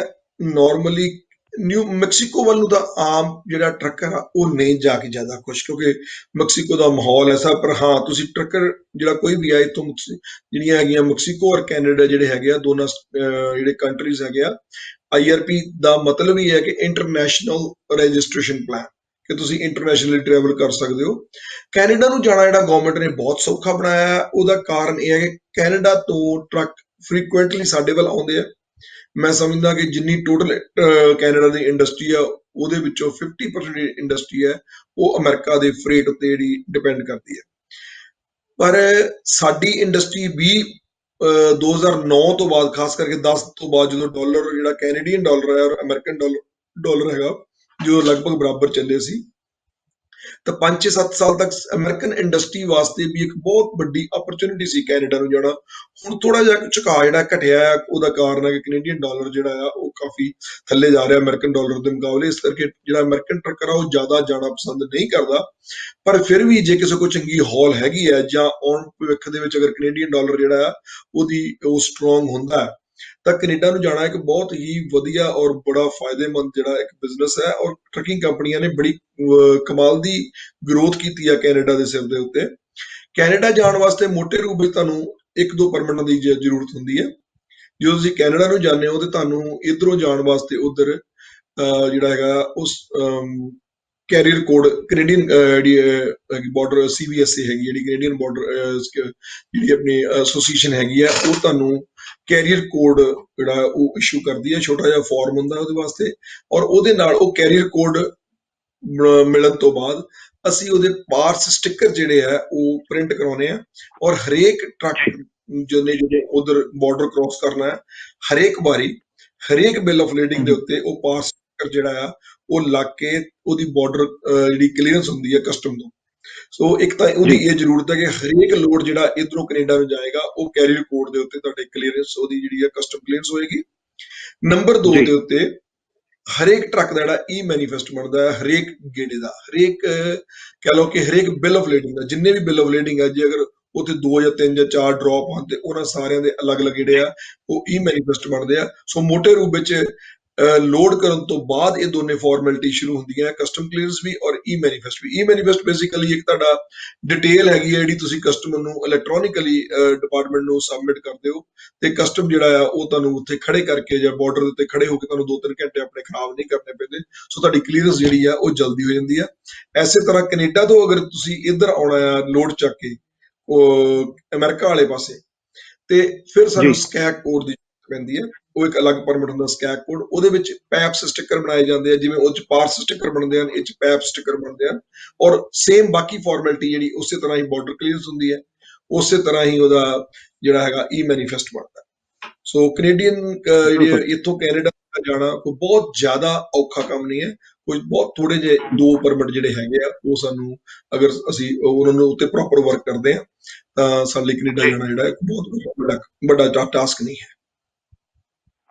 नॉर्मली ਨਿਊ ਮੈਕਸੀਕੋ ਵੱਲ ਨੂੰ ਤਾਂ ਆਮ ਜਿਹੜਾ ਟਰੱਕਰ ਆ ਉਹ ਨਹੀਂ ਜਾ ਕੇ ਜ਼ਿਆਦਾ ਖੁਸ਼, ਕਿਉਂਕਿ ਮੈਕਸੀਕੋ ਦਾ ਮਾਹੌਲ ਐਸਾ। ਪਰ ਹਾਂ, ਤੁਸੀਂ ਟਰੱਕਰ ਜਿਹੜਾ ਕੋਈ ਵੀ ਆ ਇੱਥੋਂ ਜਿਹੜੀਆਂ ਹੈਗੀਆਂ ਮੈਕਸੀਕੋ ਔਰ ਕੈਨੇਡਾ ਜਿਹੜੇ ਹੈਗੇ ਆ, ਦੋਨਾਂ ਜਿਹੜੇ ਕੰਟਰੀਜ਼ ਹੈਗੇ ਆ, IRP ਦਾ ਮਤਲਬ ਹੀ ਹੈ ਕਿ ਇੰਟਰਨੈਸ਼ਨਲ ਰਜਿਸਟ੍ਰੇਸ਼ਨ ਪਲਾਨ, ਕਿ ਤੁਸੀਂ ਇੰਟਰਨੈਸ਼ਨਲੀ ਟਰੈਵਲ ਕਰ ਸਕਦੇ ਹੋ। ਕੈਨੇਡਾ ਨੂੰ ਜਾਣਾ ਜਿਹੜਾ ਗਵਰਨਮੈਂਟ ਨੇ ਬਹੁਤ ਸੌਖਾ ਬਣਾਇਆ ਹੈ। ਉਹਦਾ ਕਾਰਨ ਇਹ ਹੈ ਕਿ ਕੈਨੇਡਾ ਤੋਂ ਟਰੱਕ ਫ੍ਰੀਕੁਐਂਟਲੀ ਸਾਡੇ ਵੱਲ ਆਉਂਦੇ ਆ। ਮੈਂ ਸਮਝਦਾ ਕਿ ਜਿੰਨੀ ਟੋਟਲ ਕੈਨੇਡਾ ਦੀ ਇੰਡਸਟਰੀ ਆ ਉਹਦੇ ਵਿੱਚੋਂ 50% ਇੰਡਸਟਰੀ ਹੈ ਉਹ ਅਮਰੀਕਾ ਦੇ ਫਰੇਟ ਉੱਤੇ ਜਿਹੜੀ ਡਿਪੈਂਡ ਕਰਦੀ ਹੈ। ਪਰ ਸਾਡੀ ਇੰਡਸਟਰੀ ਵੀ 2009 ਤੋਂ ਬਾਅਦ, ਖਾਸ ਕਰਕੇ 10 ਤੋਂ ਬਾਅਦ, ਜਦੋਂ ਡਾਲਰ ਜਿਹੜਾ ਕੈਨੇਡੀਅਨ ਡਾਲਰ ਹੈ ਔਰ ਅਮਰੀਕਨ ਡਾਲਰ ਹੈਗਾ ਜੋ ਲਗਭਗ ਬਰਾਬਰ ਚੱਲੇ ਸੀ, ਤਾਂ 5-7 ਸਾਲ ਤੱਕ ਅਮਰੀਕਨ ਇੰਡਸਟਰੀ ਵਾਸਤੇ ਵੀ ਇੱਕ ਬਹੁਤ ਵੱਡੀ ਅਪਰਚੁਨਿਟੀ ਸੀ ਕੈਨੇਡਾ ਨੂੰ ਜਾਣਾ। ਹੁਣ ਥੋੜਾ ਜਿਹਾ ਝੁਕਾਅ ਜਿਹੜਾ ਘਟਿਆ ਹੈ, ਉਹਦਾ ਕਾਰਨ ਹੈ ਕਿ ਕੈਨੇਡੀਅਨ ਡਾਲਰ ਜਿਹੜਾ ਆ ਉਹ ਕਾਫੀ ਥੱਲੇ ਜਾ ਰਿਹਾ ਅਮਰੀਕਨ ਡਾਲਰ ਦੇ ਮੁਕਾਬਲੇ। ਇਸ ਕਰਕੇ ਜਿਹੜਾ ਅਮਰੀਕਨ ਟਰੱਕਰ ਆ ਉਹ ਜ਼ਿਆਦਾ ਜਾਣਾ ਪਸੰਦ ਨਹੀਂ ਕਰਦਾ। ਪਰ ਫਿਰ ਵੀ ਜੇ ਕਿਸੇ ਕੋਲ ਚੰਗੀ ਹੌਲ ਹੈਗੀ ਹੈ ਜਾਂ ਆਉਣ ਭਵਿੱਖ ਦੇ ਵਿੱਚ ਅਗਰ ਕੈਨੇਡੀਅਨ ਡਾਲਰ ਜਿਹੜਾ ਆ ਉਹ ਸਟਰੋਂਗ ਹੁੰਦਾ ਹੈ, ਤਾਂ ਕੈਨੇਡਾ ਨੂੰ ਜਾਣਾ ਇੱਕ ਬਹੁਤ ਹੀ ਵਧੀਆ ਔਰ ਬੜਾ ਫਾਇਦੇਮੰਦ ਜਿਹੜਾ ਇੱਕ ਬਿਜ਼ਨਸ ਹੈ। ਔਰ ਟਰੱਕਿੰਗ ਕੰਪਨੀਆਂ ਨੇ ਬੜੀ ਕਮਾਲ ਦੀ ਗਰੋਥ ਕੀਤੀ ਹੈ ਕੈਨੇਡਾ ਦੇ ਸਿਰ ਦੇ ਉੱਤੇ। ਕੈਨੇਡਾ ਜਾਣ ਵਾਸਤੇ ਮੋਟੇ ਰੂਪ ਵਿੱਚ ਤੁਹਾਨੂੰ 1-2 ਪਰਮਿਟਾਂ ਦੀ ਜ਼ਰੂਰਤ ਹੁੰਦੀ ਹੈ। ਜਦੋਂ ਤੁਸੀਂ ਕੈਨੇਡਾ ਨੂੰ ਜਾਂਦੇ ਹੋ ਤੇ ਤੁਹਾਨੂੰ ਇਧਰੋਂ ਜਾਣ ਵਾਸਤੇ ਉਧਰ ਜਿਹੜਾ ਹੈਗਾ ਉਸ ਕੈਰੀਅਰ ਕੋਡ, ਕੈਨੇਡੀਅਨ ਜਿਹੜੀ ਬਾਰਡਰ CBSA ਹੈਗੀ, ਜਿਹੜੀ ਕੈਨੇਡੀਅਨ ਬਾਰਡਰ ਜਿਹੜੀ ਆਪਣੀ ਐਸੋਸੀਏਸ਼ਨ ਹੈਗੀ ਹੈ, ਉਹ ਤੁਹਾਨੂੰ ਕੈਰੀਅਰ ਕੋਡ ਜਿਹੜਾ ਉਹ ਇਸ਼ੂ ਕਰਦੀ ਹੈ। ਛੋਟਾ ਜਿਹਾ ਫਾਰਮ ਹੁੰਦਾ ਉਹਦੇ ਵਾਸਤੇ, ਔਰ ਉਹਦੇ ਨਾਲ ਉਹ ਕੈਰੀਅਰ ਕੋਡ ਮਿਲਣ ਤੋਂ ਬਾਅਦ ਅਸੀਂ ਉਹਦੇ ਪਾਰਸ ਸਟਿੱਕਰ ਜਿਹੜੇ ਆ ਉਹ ਪ੍ਰਿੰਟ ਕਰਾਉਣੇ ਆ। ਔਰ ਹਰੇਕ ਟਰੱਕ ਜਿਹਨੇ ਉਧਰ ਬਾਰਡਰ ਕ੍ਰਾਸ ਕਰਨਾ ਹੈ, ਹਰੇਕ ਵਾਰੀ ਹਰੇਕ ਬਿੱਲ ਆਫ ਲੀਡਿੰਗ ਦੇ ਉੱਤੇ ਉਹ ਪਾਰਸ ਸਟਿੱਕਰ ਜਿਹੜਾ ਆ ਉਹ ਲੱਗ ਕੇ ਉਹਦੀ ਬਾਰਡਰ ਜਿਹੜੀ ਕਲੀਅਰੈਂਸ ਹੁੰਦੀ ਹੈ ਕਸਟਮ ਤੋਂ। ਸੋ ਇੱਕ ਤਾਂ ਉਹਦੀ ਇਹ ਜ਼ਰੂਰਤ ਹੈ ਕਿ ਹਰੇਕ ਲੋਡ ਜਿਹੜਾ ਇਧਰੋਂ ਕੈਨੇਡਾ ਨੂੰ ਜਾਏਗਾ ਉਹ ਕੈਰੀਅਰ ਕੋਡ ਦੇ ਉੱਤੇ ਤੁਹਾਡੇ ਕਲੀਅਰੈਂਸ ਉਹਦੀ ਜਿਹੜੀ ਹੈ ਕਸਟਮ ਕਲੀਅਰੈਂਸ ਹੋਏਗੀ। ਨੰਬਰ 2 ਦੇ ਉੱਤੇ ਹਰੇਕ ਟਰੱਕ ਦਾ ਜਿਹੜਾ ਮੈਨੀਫੈਸਟ ਬਣਦਾ ਹੈ, ਹਰੇਕ ਗੇੜੇ ਦਾ, ਹਰੇਕ ਕਹਿ ਲਓ ਕਿ ਹਰੇਕ ਬਿੱਲ ਆਫ ਲੀਡਿੰਗ ਦਾ, ਜਿੰਨੇ ਵੀ ਬਿੱਲ ਆਫ ਲੀਡਿੰਗ ਹੈ, ਜੇ ਅਗਰ ਉੱਥੇ 2 ਜਾਂ 3 ਜਾਂ 4 ਡ੍ਰੌਪ ਹਨ ਤੇ ਉਹਨਾਂ ਸਾਰਿਆਂ ਦੇ ਅਲੱਗ-ਅਲੱਗ ਜਿਹੜੇ ਆ ਉਹ ਮੈਨੀਫੈਸਟ ਬਣਦੇ ਆ। ਸੋ ਮੋਟੇ ਰੂਪ ਵਿੱਚ ਲੋਡ ਕਰਨ ਤੋਂ ਬਾਅਦ ਇਹ ਦੋਨੇ ਫਾਰਮੈਲਿਟੀ ਸ਼ੁਰੂ ਹੁੰਦੀਆਂ, ਕਸਟਮ ਕਲੀਅਰੈਂਸ ਵੀ ਔਰ ਮੈਨੀਫੈਸਟ ਵੀ। ਮੈਨੀਫੈਸਟ ਬੇਸਿਕਲੀ ਇੱਕ ਤੁਹਾਡਾ ਡਿਟੇਲ ਹੈਗੀ ਹੈ ਜਿਹੜੀ ਤੁਸੀਂ ਕਸਟਮਰ ਨੂੰ ਇਲੈਕਟ੍ਰੋਨਿਕਲੀ ਡਿਪਾਰਟਮੈਂਟ ਨੂੰ ਸਬਮਿਟ ਕਰਦੇ ਹੋ, ਤੇ ਕਸਟਮ ਜਿਹੜਾ ਆ ਉਹ ਤੁਹਾਨੂੰ ਉੱਥੇ ਖੜੇ ਕਰਕੇ ਜਾਂ ਬਾਰਡਰ ਦੇ ਉੱਤੇ ਖੜੇ ਹੋ ਕੇ ਤੁਹਾਨੂੰ 2-3 ਘੰਟੇ ਆਪਣੇ ਖਰਾਬ ਨਹੀਂ ਕਰਨੇ ਪੈਂਦੇ। ਸੋ ਤੁਹਾਡੀ ਕਲੀਅਰੈਂਸ ਜਿਹੜੀ ਆ ਉਹ ਜਲਦੀ ਹੋ ਜਾਂਦੀ ਆ। ਐਸੇ ਤਰ੍ਹਾਂ ਕੈਨੇਡਾ ਤੋਂ ਅਗਰ ਤੁਸੀਂ ਇੱਧਰ ਆਉਣਾ ਆ ਲੋਡ ਚੱਕ ਕੇ ਉਹ ਅਮਰੀਕਾ ਵਾਲੇ ਪਾਸੇ, ਤੇ ਫਿਰ ਸਾਨੂੰ ਸਕੈਕ ਕੋਡ ਦੀ ਜ਼ਰੂਰਤ ਪੈਂਦੀ ਹੈ। ਉਹ ਇੱਕ ਅਲੱਗ ਪਰਮਿਟ ਹੁੰਦਾ ਸਕੈਕ ਕੋਡ, ਉਹਦੇ ਵਿੱਚ ਪੈਪਸ ਸਟਿੱਕਰ ਬਣਾਏ ਜਾਂਦੇ ਆ, ਜਿਵੇਂ ਉਹ ਚ ਪਾਰਸ ਸਟਿੱਕਰ ਬਣਦੇ ਹਨ, ਇਹ ਚ ਪੈਪ ਸਟਿੱਕਰ ਬਣਦੇ ਹਨ। ਔਰ ਸੇਮ ਬਾਕੀ ਫਾਰਮੈਲਿਟੀ ਜਿਹੜੀ ਉਸੇ ਤਰ੍ਹਾਂ ਹੀ ਬਾਰਡਰ ਕਲੀਅਰੈਂਸ ਹੁੰਦੀ ਹੈ, ਉਸੇ ਤਰ੍ਹਾਂ ਹੀ ਉਹਦਾ ਜਿਹੜਾ ਹੈਗਾ ਮੈਨੀਫੈਸਟ ਬਣਦਾ। ਸੋ ਕੈਨੇਡੀਅਨ ਇੱਥੋਂ ਕੈਨੇਡਾ ਜਾਣਾ ਕੋਈ ਬਹੁਤ ਜ਼ਿਆਦਾ ਔਖਾ ਕੰਮ ਨਹੀਂ ਹੈ। ਕੋਈ ਬਹੁਤ ਥੋੜੇ ਜਿਹੇ 2 ਪਰਮਿਟ ਜਿਹੜੇ ਹੈਗੇ ਆ ਉਹ ਸਾਨੂੰ, ਅਗਰ ਅਸੀਂ ਉਹਨਾਂ ਨੂੰ ਉੱਤੇ ਪ੍ਰੋਪਰ ਵਰਕ ਕਰਦੇ ਆ, ਤਾਂ ਸਾਡੇ ਲਈ ਕੈਨੇਡਾ ਜਾਣਾ ਜਿਹੜਾ ਬਹੁਤ ਵੱਡਾ ਟਾਸਕ ਨਹੀਂ ਹੈ।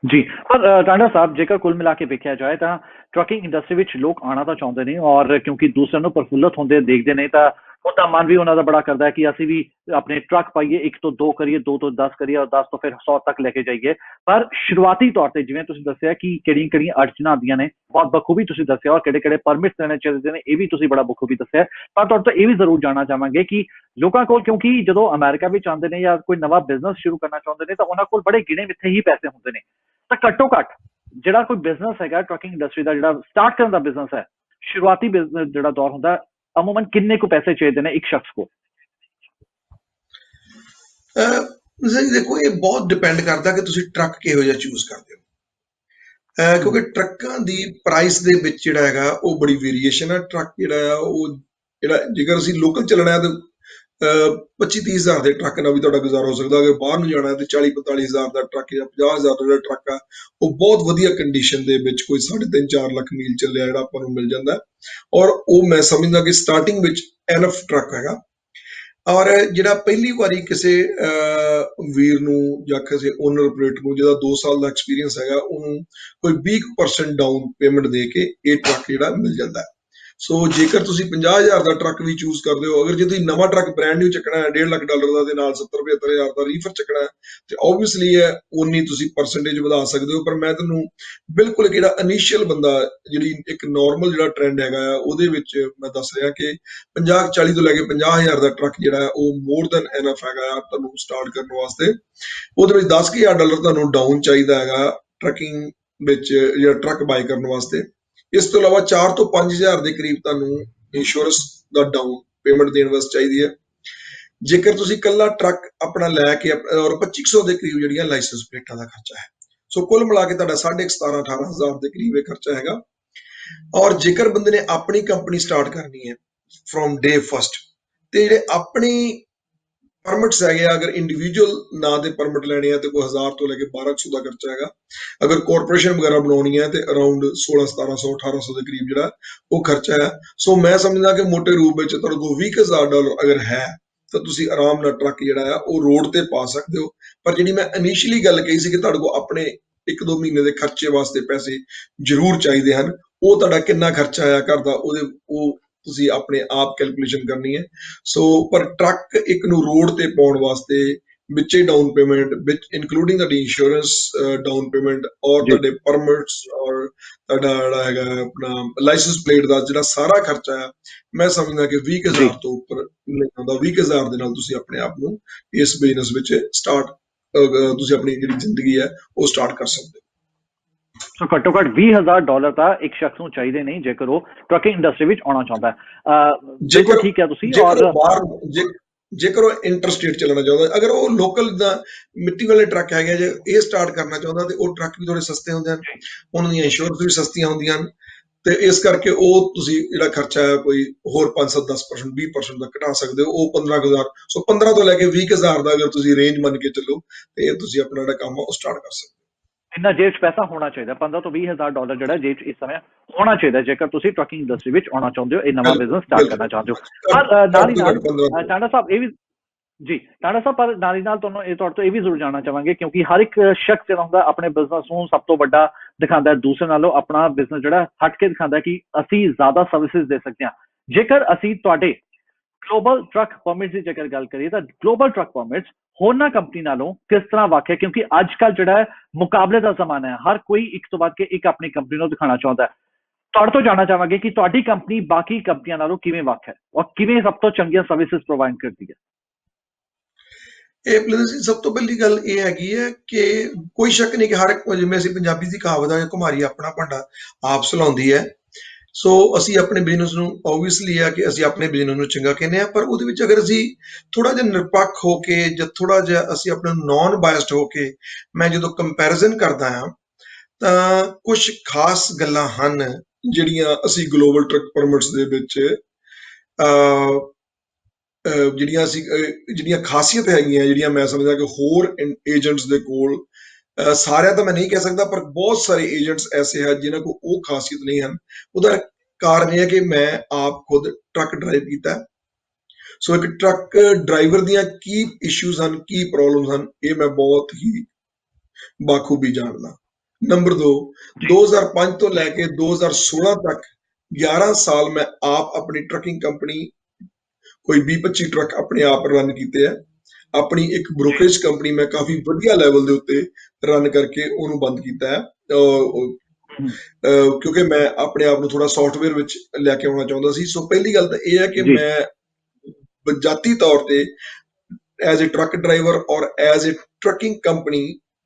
ਜੀ, ਪਰ ਟਾਂਡਾ ਸਾਹਿਬ, ਜੇਕਰ ਕੁੱਲ ਮਿਲਾ ਕੇ ਵੇਖਿਆ ਜਾਏ ਤਾਂ ਟਰੱਕਿੰਗ ਇੰਡਸਟਰੀ ਵਿੱਚ ਲੋਕ ਆਉਣਾ ਤਾਂ ਚਾਹੁੰਦੇ ਨੇ, ਔਰ ਕਿਉਂਕਿ ਦੂਸਰਿਆਂ ਨੂੰ ਪ੍ਰਫੁੱਲਤ ਹੁੰਦੇ ਦੇਖਦੇ ਨੇ ਤਾਂ ਉਹਦਾ ਮਨ ਵੀ ਉਹਨਾਂ ਦਾ ਬੜਾ ਕਰਦਾ ਹੈ ਕਿ ਅਸੀਂ ਵੀ ਆਪਣੇ ਟਰੱਕ ਪਾਈਏ, 1 ਤੋਂ 2 ਕਰੀਏ, 2 ਤੋਂ 10 ਕਰੀਏ, ਔਰ 10 ਤੋਂ ਫਿਰ 100 ਤੱਕ ਲੈ ਕੇ ਜਾਈਏ। ਪਰ ਸ਼ੁਰੂਆਤੀ ਤੌਰ ਤੇ ਜਿਵੇਂ ਤੁਸੀਂ ਦੱਸਿਆ ਕਿ ਕਿਹੜੀਆਂ ਅੜਚਨਾਂ ਆਉਂਦੀਆਂ ਨੇ, ਬਹੁਤ ਬਖੂਬੀ ਤੁਸੀਂ ਦੱਸਿਆ, ਔਰ ਕਿਹੜੇ ਪਰਮਿਟਸ ਲੈਣੇ ਚਾਹੀਦੇ ਨੇ ਇਹ ਵੀ ਤੁਸੀਂ ਬੜਾ ਬਖੂਬੀ ਦੱਸਿਆ। ਪਰ ਤੁਹਾਡੇ ਤੋਂ ਇਹ ਵੀ ਜ਼ਰੂਰ ਜਾਣਨਾ ਚਾਹਾਂਗੇ ਕਿ ਲੋਕਾਂ ਕੋਲ, ਕਿਉਂਕਿ ਜਦੋਂ ਅਮਰੀਕਾ ਵਿੱਚ ਆਉਂਦੇ ਨੇ ਜਾਂ ਕੋਈ ਨਵਾਂ ਬਿਜ਼ਨਸ ਸ਼ੁਰੂ ਕਰਨਾ ਚਾਹੁੰਦੇ ਨੇ ਤਾਂ ਉਹਨਾਂ ਕੋਲ ਬੜੇ ਗਿਣੇ ਮਿੱਥੇ ਹੀ ਪੈਸੇ ਹੁੰਦੇ ਨੇ, ਤਾਂ ਘੱਟੋ ਘੱਟ ਜਿਹੜਾ ਕੋਈ ਬਿਜ਼ਨਸ ਹੈਗਾ ਟਰੱਕਿੰਗ ਇੰਡਸਟਰੀ ਦਾ, ਜਿਹੜਾ ਸਟਾਰਟ ਕਰਨ ਦਾ ਬਿਜ਼ਨਸ ਹੈ, ਸ਼ੁਰੂਆਤੀ ਬਿਜ਼ਨਸ ਜਿਹੜਾ ਦੌਰ ਹੁੰਦਾ, ਅਮੂਮਨ ਕਿੰਨੇ ਕੁ ਪੈਸੇ ਚਾਹੀਦੇ ਨੇ ਇੱਕ ਸ਼ਖਸ ਕੋਲ? ਦੇਖੋ, ਇਹ ਬਹੁਤ ਡਿਪੈਂਡ ਕਰਦਾ ਕਿ ਤੁਸੀਂ ਟਰੱਕ ਕਿਹੋ ਜਿਹਾ ਚੂਜ਼ ਕਰਦੇ ਹੋ, ਕਿਉਂਕਿ ਟਰੱਕਾਂ ਦੀ ਪ੍ਰਾਈਸ ਦੇ ਵਿੱਚ ਜਿਹੜਾ ਹੈਗਾ ਉਹ ਬੜੀ ਵੇਰੀਏਸ਼ਨ ਹੈ। ਟਰੱਕ ਜਿਹੜਾ ਆ ਉਹ ਜੇਕਰ ਅਸੀਂ ਲੋਕਲ ਚੱਲਣਾ ਹੈ ਤਾਂ 25-30 ਹਜ਼ਾਰ ਦੇ ਟਰੱਕ ਨਾਲ ਵੀ ਤੁਹਾਡਾ ਗੁਜ਼ਾਰਾ ਹੋ ਸਕਦਾ। ਅਗਰ ਬਾਹਰ ਨੂੰ ਜਾਣਾ ਤੇ 40-45 ਹਜ਼ਾਰ ਦਾ ਟਰੱਕ ਜਾਂ 50 ਹਜ਼ਾਰ ਦਾ ਜਿਹੜਾ ਟਰੱਕ ਆ ਉਹ ਬਹੁਤ ਵਧੀਆ ਕੰਡੀਸ਼ਨ ਦੇ ਵਿੱਚ ਕੋਈ 3.5-4 ਲੱਖ ਮੀਲ ਚੱਲਿਆ ਜਿਹੜਾ ਆਪਾਂ ਨੂੰ ਮਿਲ ਜਾਂਦਾ। ਔਰ ਉਹ ਮੈਂ ਸਮਝਦਾ ਕਿ ਸਟਾਰਟਿੰਗ ਵਿੱਚ ਐਨਫ ਟਰੱਕ ਹੈਗਾ। ਔਰ ਜਿਹੜਾ ਪਹਿਲੀ ਵਾਰੀ ਕਿਸੇ ਵੀਰ ਨੂੰ ਜਾਂ ਕਿਸੇ ਓਨਰ ਆਪਰੇਟਰ ਨੂੰ ਜਿਹਦਾ 2 ਸਾਲ ਦਾ ਐਕਸਪੀਰੀਅੰਸ ਹੈਗਾ, ਉਹਨੂੰ ਕੋਈ 20% ਡਾਊਨ ਪੇਮੈਂਟ ਦੇ ਕੇ ਇਹ ਟਰੱਕ ਜਿਹੜਾ ਮਿਲ ਜਾਂਦਾ ਹੈ। ਸੋ ਜੇਕਰ ਤੁਸੀਂ 50,000 ਦਾ ਟਰੱਕ ਵੀ ਚੂਜ਼ ਕਰਦੇ ਹੋ, ਅਗਰ ਜੇ ਤੁਸੀਂ ਨਵਾਂ ਟਰੱਕ ਬ੍ਰੈਂਡ ਨਿਊ ਚੱਕਣਾ ਹੈ $1.5 ਲੱਖ ਦਾ ਤੇ ਨਾਲ 70-75 ਹਜ਼ਾਰ ਦਾ ਰੀਫਰ ਚੱਕਣਾ ਹੈ, ਤੇ ਓਬਵੀਅਸਲੀ ਹੈ ਉਨੀ ਤੁਸੀਂ ਪਰਸੈਂਟੇਜ ਵਧਾ ਸਕਦੇ ਹੋ। ਪਰ ਮੈਂ ਤੁਹਾਨੂੰ ਬਿਲਕੁਲ ਜਿਹੜਾ ਇਨੀਸ਼ੀਅਲ ਬੰਦਾ, ਜਿਹੜੀ ਇੱਕ ਨਾਰਮਲ ਜਿਹੜਾ ਟ੍ਰੈਂਡ ਹੈਗਾ ਆ, ਉਹਦੇ ਵਿੱਚ ਮੈਂ ਦੱਸ ਰਿਹਾ ਕਿ 50-40 ਤੋਂ ਲੈ ਕੇ 50,000 ਦਾ ਟਰੱਕ ਜਿਹੜਾ ਹੈ ਉਹ ਮੋਰ ਦੈਨ ਐਨਫ ਹੈਗਾ ਤੁਹਾਨੂੰ ਸਟਾਰਟ ਕਰਨ ਵਾਸਤੇ। ਉਹਦੇ ਵਿੱਚ $10,000 ਤੁਹਾਨੂੰ ਡਾਊਨ ਚਾਹੀਦਾ ਹੈਗਾ ਟਰੱਕਿੰਗ ਵਿੱਚ ਜਿਹੜਾ ਟਰੱਕ ਬਾਈ ਕਰਨ ਵਾਸਤੇ। ਇਸ ਤੋਂ ਇਲਾਵਾ 4 ਤੋਂ 5,000 ਦੇ ਕਰੀਬ ਤੁਹਾਨੂੰ ਇੰਸ਼ੋਰੈਂਸ ਦਾ ਡਾਊਨ ਪੇਮੈਂਟ ਦੇਣ ਵਾਸਤੇ ਚਾਹੀਦੀ ਹੈ। ਜੇਕਰ ਤੁਸੀਂ ਇਕੱਲਾ ਟਰੱਕ ਆਪਣਾ ਲੈ ਕੇ ਔਰ 2500 ਦੇ ਕਰੀਬ ਜਿਹੜੀਆਂ ਲਾਇਸੈਂਸ ਪਲੇਟਾਂ ਦਾ ਖਰਚਾ ਹੈ। ਸੋ ਕੁੱਲ ਮਿਲਾ ਕੇ ਤੁਹਾਡਾ 17,500-18,000 ਦੇ ਕਰੀਬ ਇਹ ਖਰਚਾ ਹੈਗਾ। ਔਰ ਜੇਕਰ ਬੰਦੇ ਨੇ ਆਪਣੀ ਕੰਪਨੀ ਸਟਾਰਟ ਕਰਨੀ ਹੈ ਫਰੋਮ ਡੇ ਫਸਟ, ਤੇ ਜਿਹੜੇ ਆਪਣੀ ਪਰਮਿਟਸ ਹੈਗੇ ਆ, ਅਗਰ ਇੰਡੀਵਿਜੂਅਲ ਨਾਂ ਦੇ ਪਰਮਿਟ ਲੈਣੇ ਆ ਤੇ ਕੋਈ 1000 ਤੋਂ ਲੈ ਕੇ 1200 ਦਾ ਖਰਚਾ ਹੈਗਾ। ਅਗਰ ਕਾਰਪੋਰੇਸ਼ਨ ਵਗੈਰਾ ਬਣਾਉਣੀ ਹੈ ਤੇ ਅਰਾਊਂਡ 1600, 1700, 1800 ਦੇ ਕਰੀਬ ਜਿਹੜਾ ਉਹ ਖਰਚਾ ਹੈ। ਸੋ ਮੈਂ ਸਮਝਦਾ ਕਿ ਮੋਟੇ ਰੂਪ ਵਿੱਚ ਤੁਹਾਡੇ ਕੋਲ $20,000 ਅਗਰ ਹੈ ਤਾਂ ਤੁਸੀਂ ਆਰਾਮ ਨਾਲ ਟਰੱਕ ਜਿਹੜਾ ਆ ਉਹ ਰੋਡ ਤੇ ਪਾ ਸਕਦੇ ਹੋ। ਪਰ ਜਿਹੜੀ ਮੈਂ ਇਨੀਸ਼ੀਅਲੀ ਗੱਲ ਕਹੀ ਸੀ ਕਿ ਤੁਹਾਡੇ ਕੋਲ ਆਪਣੇ 1-2 ਮਹੀਨੇ ਦੇ ਖਰਚੇ ਵਾਸਤੇ ਪੈਸੇ ਜ਼ਰੂਰ ਚਾਹੀਦੇ ਹਨ, ਉਹ ਤੁਹਾਡਾ ਕਿੰਨਾ ਖਰਚਾ ਆਇਆ ਘਰ ਦਾ ਉਹ ਤੁਸੀਂ ਆਪਣੇ ਆਪ ਕੈਲਕੂਲੇਸ਼ਨ ਕਰਨੀ ਹੈ। ਸੋ ਪਰ ਟਰੱਕ ਇੱਕ ਨੂੰ ਰੋਡ ਤੇ ਪਾਉਣ ਵਾਸਤੇ ਵਿੱਚੇ ਡਾਊਨ ਪੇਮੈਂਟ ਵਿੱਚ ਇਨਕਲੂਡਿੰਗ ਤੁਹਾਡੀ ਇੰਸ਼ੋਰੈਂਸ ਡਾਊਨ ਪੇਮੈਂਟ ਔਰ ਤੁਹਾਡੇ ਪਰਮਿਟਸ ਔਰ ਤੁਹਾਡਾ ਜਿਹੜਾ ਹੈਗਾ ਆਪਣਾ ਲਾਇਸੈਂਸ ਪਲੇਟ ਦਾ ਜਿਹੜਾ ਸਾਰਾ ਖਰਚਾ ਹੈ, ਮੈਂ ਸਮਝਦਾ ਕਿ 20,000 ਤੋਂ ਉੱਪਰ ਨਹੀਂ ਆਉਂਦਾ। 20,000 ਦੇ ਨਾਲ ਤੁਸੀਂ ਆਪਣੇ ਆਪ ਨੂੰ ਇਸ ਬਿਜ਼ਨਸ ਵਿੱਚ ਸਟਾਰਟ ਤੁਸੀਂ ਆਪਣੀ ਜਿਹੜੀ ਜ਼ਿੰਦਗੀ ਹੈ ਉਹ ਸਟਾਰਟ ਕਰ ਸਕਦੇ ਹੋ। ਸੋ ਘੱਟੋ ਘੱਟ $20,000 ਤਾਂ ਇੱਕ ਸ਼ਖਸ ਨੂੰ ਚਾਹੀਦੇ ਨਹੀਂ ਜੇਕਰ ਉਹ ਟਰੱਕਿੰਗ ਇੰਡਸਟਰੀ ਵਿੱਚ ਆਉਣਾ ਚਾਹੁੰਦਾ ਹੈ। ਬਿਲਕੁਲ ਠੀਕ ਹੈ ਤੁਸੀਂ। ਔਰ ਜੇਕਰ ਉਹ ਇੰਟਰਸਟੇਟ ਚੱਲਣਾ ਚਾਹੁੰਦਾ, ਅਗਰ ਉਹ ਲੋਕਲ ਦਾ ਮਿੱਟੀ ਵਾਲੇ ਟਰੱਕ ਹੈਗੇ ਜੇ ਇਹ ਸਟਾਰਟ ਕਰਨਾ ਚਾਹੁੰਦਾ ਤੇ ਉਹ ਟਰੱਕ ਵੀ ਥੋੜੇ ਸਸਤੇ ਹੁੰਦੇ ਹਨ, ਉਹਨਾਂ ਦੀਆਂ ਇੰਸ਼ੋਰੈਂਸ ਵੀ ਸਸਤੀਆਂ ਹੁੰਦੀਆਂ ਹਨ, ਤੇ ਇਸ ਕਰਕੇ ਉਹ ਤੁਸੀਂ ਜਿਹੜਾ ਖਰਚਾ ਹੈ ਕੋਈ ਹੋਰ 5-7, 10%, 20% ਦਾ ਘਟਾ ਸਕਦੇ ਹੋ। ਉਹ 15,000, ਸੋ 15 ਤੋਂ ਲੈ ਕੇ 20,000 ਦਾ ਅਗਰ ਤੁਸੀਂ ਰੇਂਜ ਮੰਨ ਕੇ ਚੱਲੋ ਤੇ ਤੁਸੀਂ ਆਪਣਾ ਜਿਹੜਾ ਕੰਮ ਉਹ ਸਟਾਰਟ ਕਰ ਸਕਦੇ ਹੋ। ਇੰਨਾ ਜੇਬ 'ਚ ਪੈਸਾ ਹੋਣਾ ਚਾਹੀਦਾ। $15,000 ਤੋਂ $20,000 ਜਿਹੜਾ ਜੇਬ 'ਚ ਇਸ ਸਮੇਂ ਹੋਣਾ ਚਾਹੀਦਾ ਜੇਕਰ ਤੁਸੀਂ ਟਰੱਕਿੰਗ ਇੰਡਸਟਰੀ ਵਿੱਚ ਆਉਣਾ ਚਾਹੁੰਦੇ ਹੋ, ਇਹ ਨਵਾਂ ਬਿਜ਼ਨਸ ਸਟਾਰਟ ਕਰਨਾ ਚਾਹੁੰਦੇ ਹੋ। ਨਾਲ ਹੀ ਨਾਲ ਟਾਂਡਾ ਸਾਹਿਬ ਇਹ ਵੀ ਜੀ ਟਾਂਡਾ ਸਾਹਿਬ, ਪਰ ਨਾਲ ਹੀ ਨਾਲ ਤੁਹਾਡੇ ਤੋਂ ਇਹ ਵੀ ਜ਼ਰੂਰ ਜਾਣਨਾ ਚਾਹਾਂਗੇ, ਕਿਉਂਕਿ ਹਰ ਇੱਕ ਸ਼ਖਸ ਜਿਹੜਾ ਹੁੰਦਾ ਆਪਣੇ ਬਿਜ਼ਨਸ ਨੂੰ ਸਭ ਤੋਂ ਵੱਡਾ ਦਿਖਾਉਂਦਾ ਹੈ, ਦੂਸਰੇ ਨਾਲੋਂ ਆਪਣਾ ਬਿਜ਼ਨਸ ਜਿਹੜਾ ਹਟ ਕੇ ਦਿਖਾਉਂਦਾ ਕਿ ਅਸੀਂ ਜ਼ਿਆਦਾ ਸਰਵਿਸਿਜ਼ ਦੇ ਸਕਦੇ ਹਾਂ। ਜੇਕਰ ਅਸੀਂ ਤੁਹਾਡੇ ਗਲੋਬਲ ਟਰੱਕ ਪਰਮਿਟਸ ਦੀ ਜੇਕਰ ਗੱਲ ਕਰੀਏ ਤਾਂ ਗਲੋਬਲ ਟਰੱਕ ਪਰਮਿਟਸ ਹੋਰਨਾਂ ਕੰਪਨੀ ਨਾਲੋਂ ਕਿਸ ਤਰ੍ਹਾਂ ਵੱਖ ਹੈ? ਕਿਉਂਕਿ ਅੱਜ ਕੱਲ੍ਹ ਜਿਹੜਾ ਹੈ ਮੁਕਾਬਲੇ ਦਾ ਜ਼ਮਾਨਾ ਹੈ, ਹਰ ਕੋਈ ਇੱਕ ਤੋਂ ਵੱਧ ਕੇ ਇੱਕ ਆਪਣੀ ਕੰਪਨੀ ਨੂੰ ਦਿਖਾਉਣਾ ਚਾਹੁੰਦਾ ਹੈ। ਤੁਹਾਡੇ ਤੋਂ ਜਾਣਨਾ ਚਾਹਾਂਗੇ ਕਿ ਤੁਹਾਡੀ ਕੰਪਨੀ ਬਾਕੀ ਕੰਪਨੀਆਂ ਨਾਲੋਂ ਕਿਵੇਂ ਵੱਖ ਹੈ ਔਰ ਕਿਵੇਂ ਸਭ ਤੋਂ ਚੰਗੀਆਂ ਸਰਵਿਸਿਜ਼ ਪ੍ਰੋਵਾਈਡ ਕਰਦੀ ਹੈ। ਇਹ ਸਭ ਤੋਂ ਪਹਿਲੀ ਗੱਲ ਇਹ ਹੈਗੀ ਹੈ ਕਿ ਕੋਈ ਸ਼ੱਕ ਨਹੀਂ ਕਿ ਹਰ ਇੱਕ, ਜਿਵੇਂ ਅਸੀਂ ਪੰਜਾਬੀ ਦੀ ਕਹਾਵਤ ਹੈ, ਘੁਮਾਰੀ ਆਪਣਾ ਭਾਂਡਾ ਆਪ ਸੁਲਾਉਂਦੀ ਹੈ। ਸੋ ਅਸੀਂ ਆਪਣੇ ਬਿਜ਼ਨਸ ਨੂੰ ਓਬਵੀਅਸਲੀ ਹੈ ਕਿ ਅਸੀਂ ਆਪਣੇ ਬਿਜ਼ਨਸ ਨੂੰ ਚੰਗਾ ਕਹਿੰਦੇ ਹਾਂ, ਪਰ ਉਹਦੇ ਵਿੱਚ ਅਗਰ ਅਸੀਂ ਥੋੜਾ ਜਿਹਾ ਨਿਰਪੱਖ ਹੋ ਕੇ ਜਾਂ ਥੋੜਾ ਜਿਹਾ ਅਸੀਂ ਆਪਣੇ ਨੌਨ ਬਾਇਸਡ ਹੋ ਕੇ ਮੈਂ ਜਦੋਂ ਕੰਪੈਰੀਜ਼ਨ ਕਰਦਾ ਹਾਂ ਤਾਂ ਕੁਝ ਖਾਸ ਗੱਲਾਂ ਹਨ ਜਿਹੜੀਆਂ ਅਸੀਂ ਗਲੋਬਲ ਟਰੱਕ ਪਰਮਿਟਸ ਦੇ ਵਿੱਚ ਜਿਹੜੀਆਂ ਖਾਸੀਅਤ ਹੈਗੀਆਂ, ਜਿਹੜੀਆਂ ਮੈਂ ਸਮਝਦਾ ਕਿ ਹੋਰ ਏਜੰਟਸ ਦੇ ਕੋਲ, ਸਾਰਿਆਂ ਤਾਂ ਮੈਂ ਨਹੀਂ ਕਹਿ ਸਕਦਾ, ਪਰ ਬਹੁਤ ਸਾਰੇ ਏਜੰਟਸ ਐਸੇ ਹਨ ਜਿਨ੍ਹਾਂ ਕੋਲ ਉਹ ਖਾਸੀਅਤ ਨਹੀਂ ਹਨ। ਉਹਦਾ ਕਾਰਨ ਇਹ ਹੈ ਕਿ ਮੈਂ ਆਪ ਖੁਦ ਟਰੱਕ ਡਰਾਈਵ ਕੀਤਾ। ਸੋ ਇੱਕ ਟਰੱਕ ਡਰਾਈਵਰ ਦੀਆਂ ਕੀ ਇਸ਼ੂਜ਼ ਹਨ, ਕੀ ਪ੍ਰੋਬਲਮਸ ਹਨ, ਇਹ ਮੈਂ ਬਹੁਤ ਹੀ ਬਾਖੂਬੀ ਜਾਣਦਾ। ਨੰਬਰ 2, 2005 ਤੋਂ ਲੈ ਕੇ 2016 ਤੱਕ 11 ਸਾਲ ਮੈਂ ਆਪ ਆਪਣੀ ਟਰੱਕਿੰਗ ਕੰਪਨੀ ਕੋਈ 20-25 ਟਰੱਕ ਆਪਣੇ ਆਪ ਰਨ ਕੀਤੇ ਆ। ਆਪਣੀ ਇੱਕ ਬ੍ਰੋਕਰੇਜ ਕੰਪਨੀ ਮੈਂ ਕਾਫੀ ਵਧੀਆ ਲੈਵਲ ਦੇ ਉੱਤੇ ਰਨ ਕਰਕੇ ਉਹਨੂੰ ਬੰਦ ਕੀਤਾ ਹੈ, ਕਿਉਂਕਿ ਮੈਂ ਆਪਣੇ ਆਪ ਨੂੰ ਥੋੜਾ ਸੌਫਟਵੇਅਰ ਵਿੱਚ ਲੈ ਕੇ ਆਉਣਾ ਚਾਹੁੰਦਾ ਸੀ। ਸੋ ਪਹਿਲੀ ਗੱਲ ਤਾਂ ਇਹ ਹੈ ਕਿ ਮੈਂ ਜਾਤੀ ਤੌਰ ਤੇ ਐਜ਼ ਏ ਟਰੱਕ ਡਰਾਈਵਰ ਔਰ ਐਜ਼ ਏ ਟਰੱਕਿੰਗ ਕੰਪਨੀ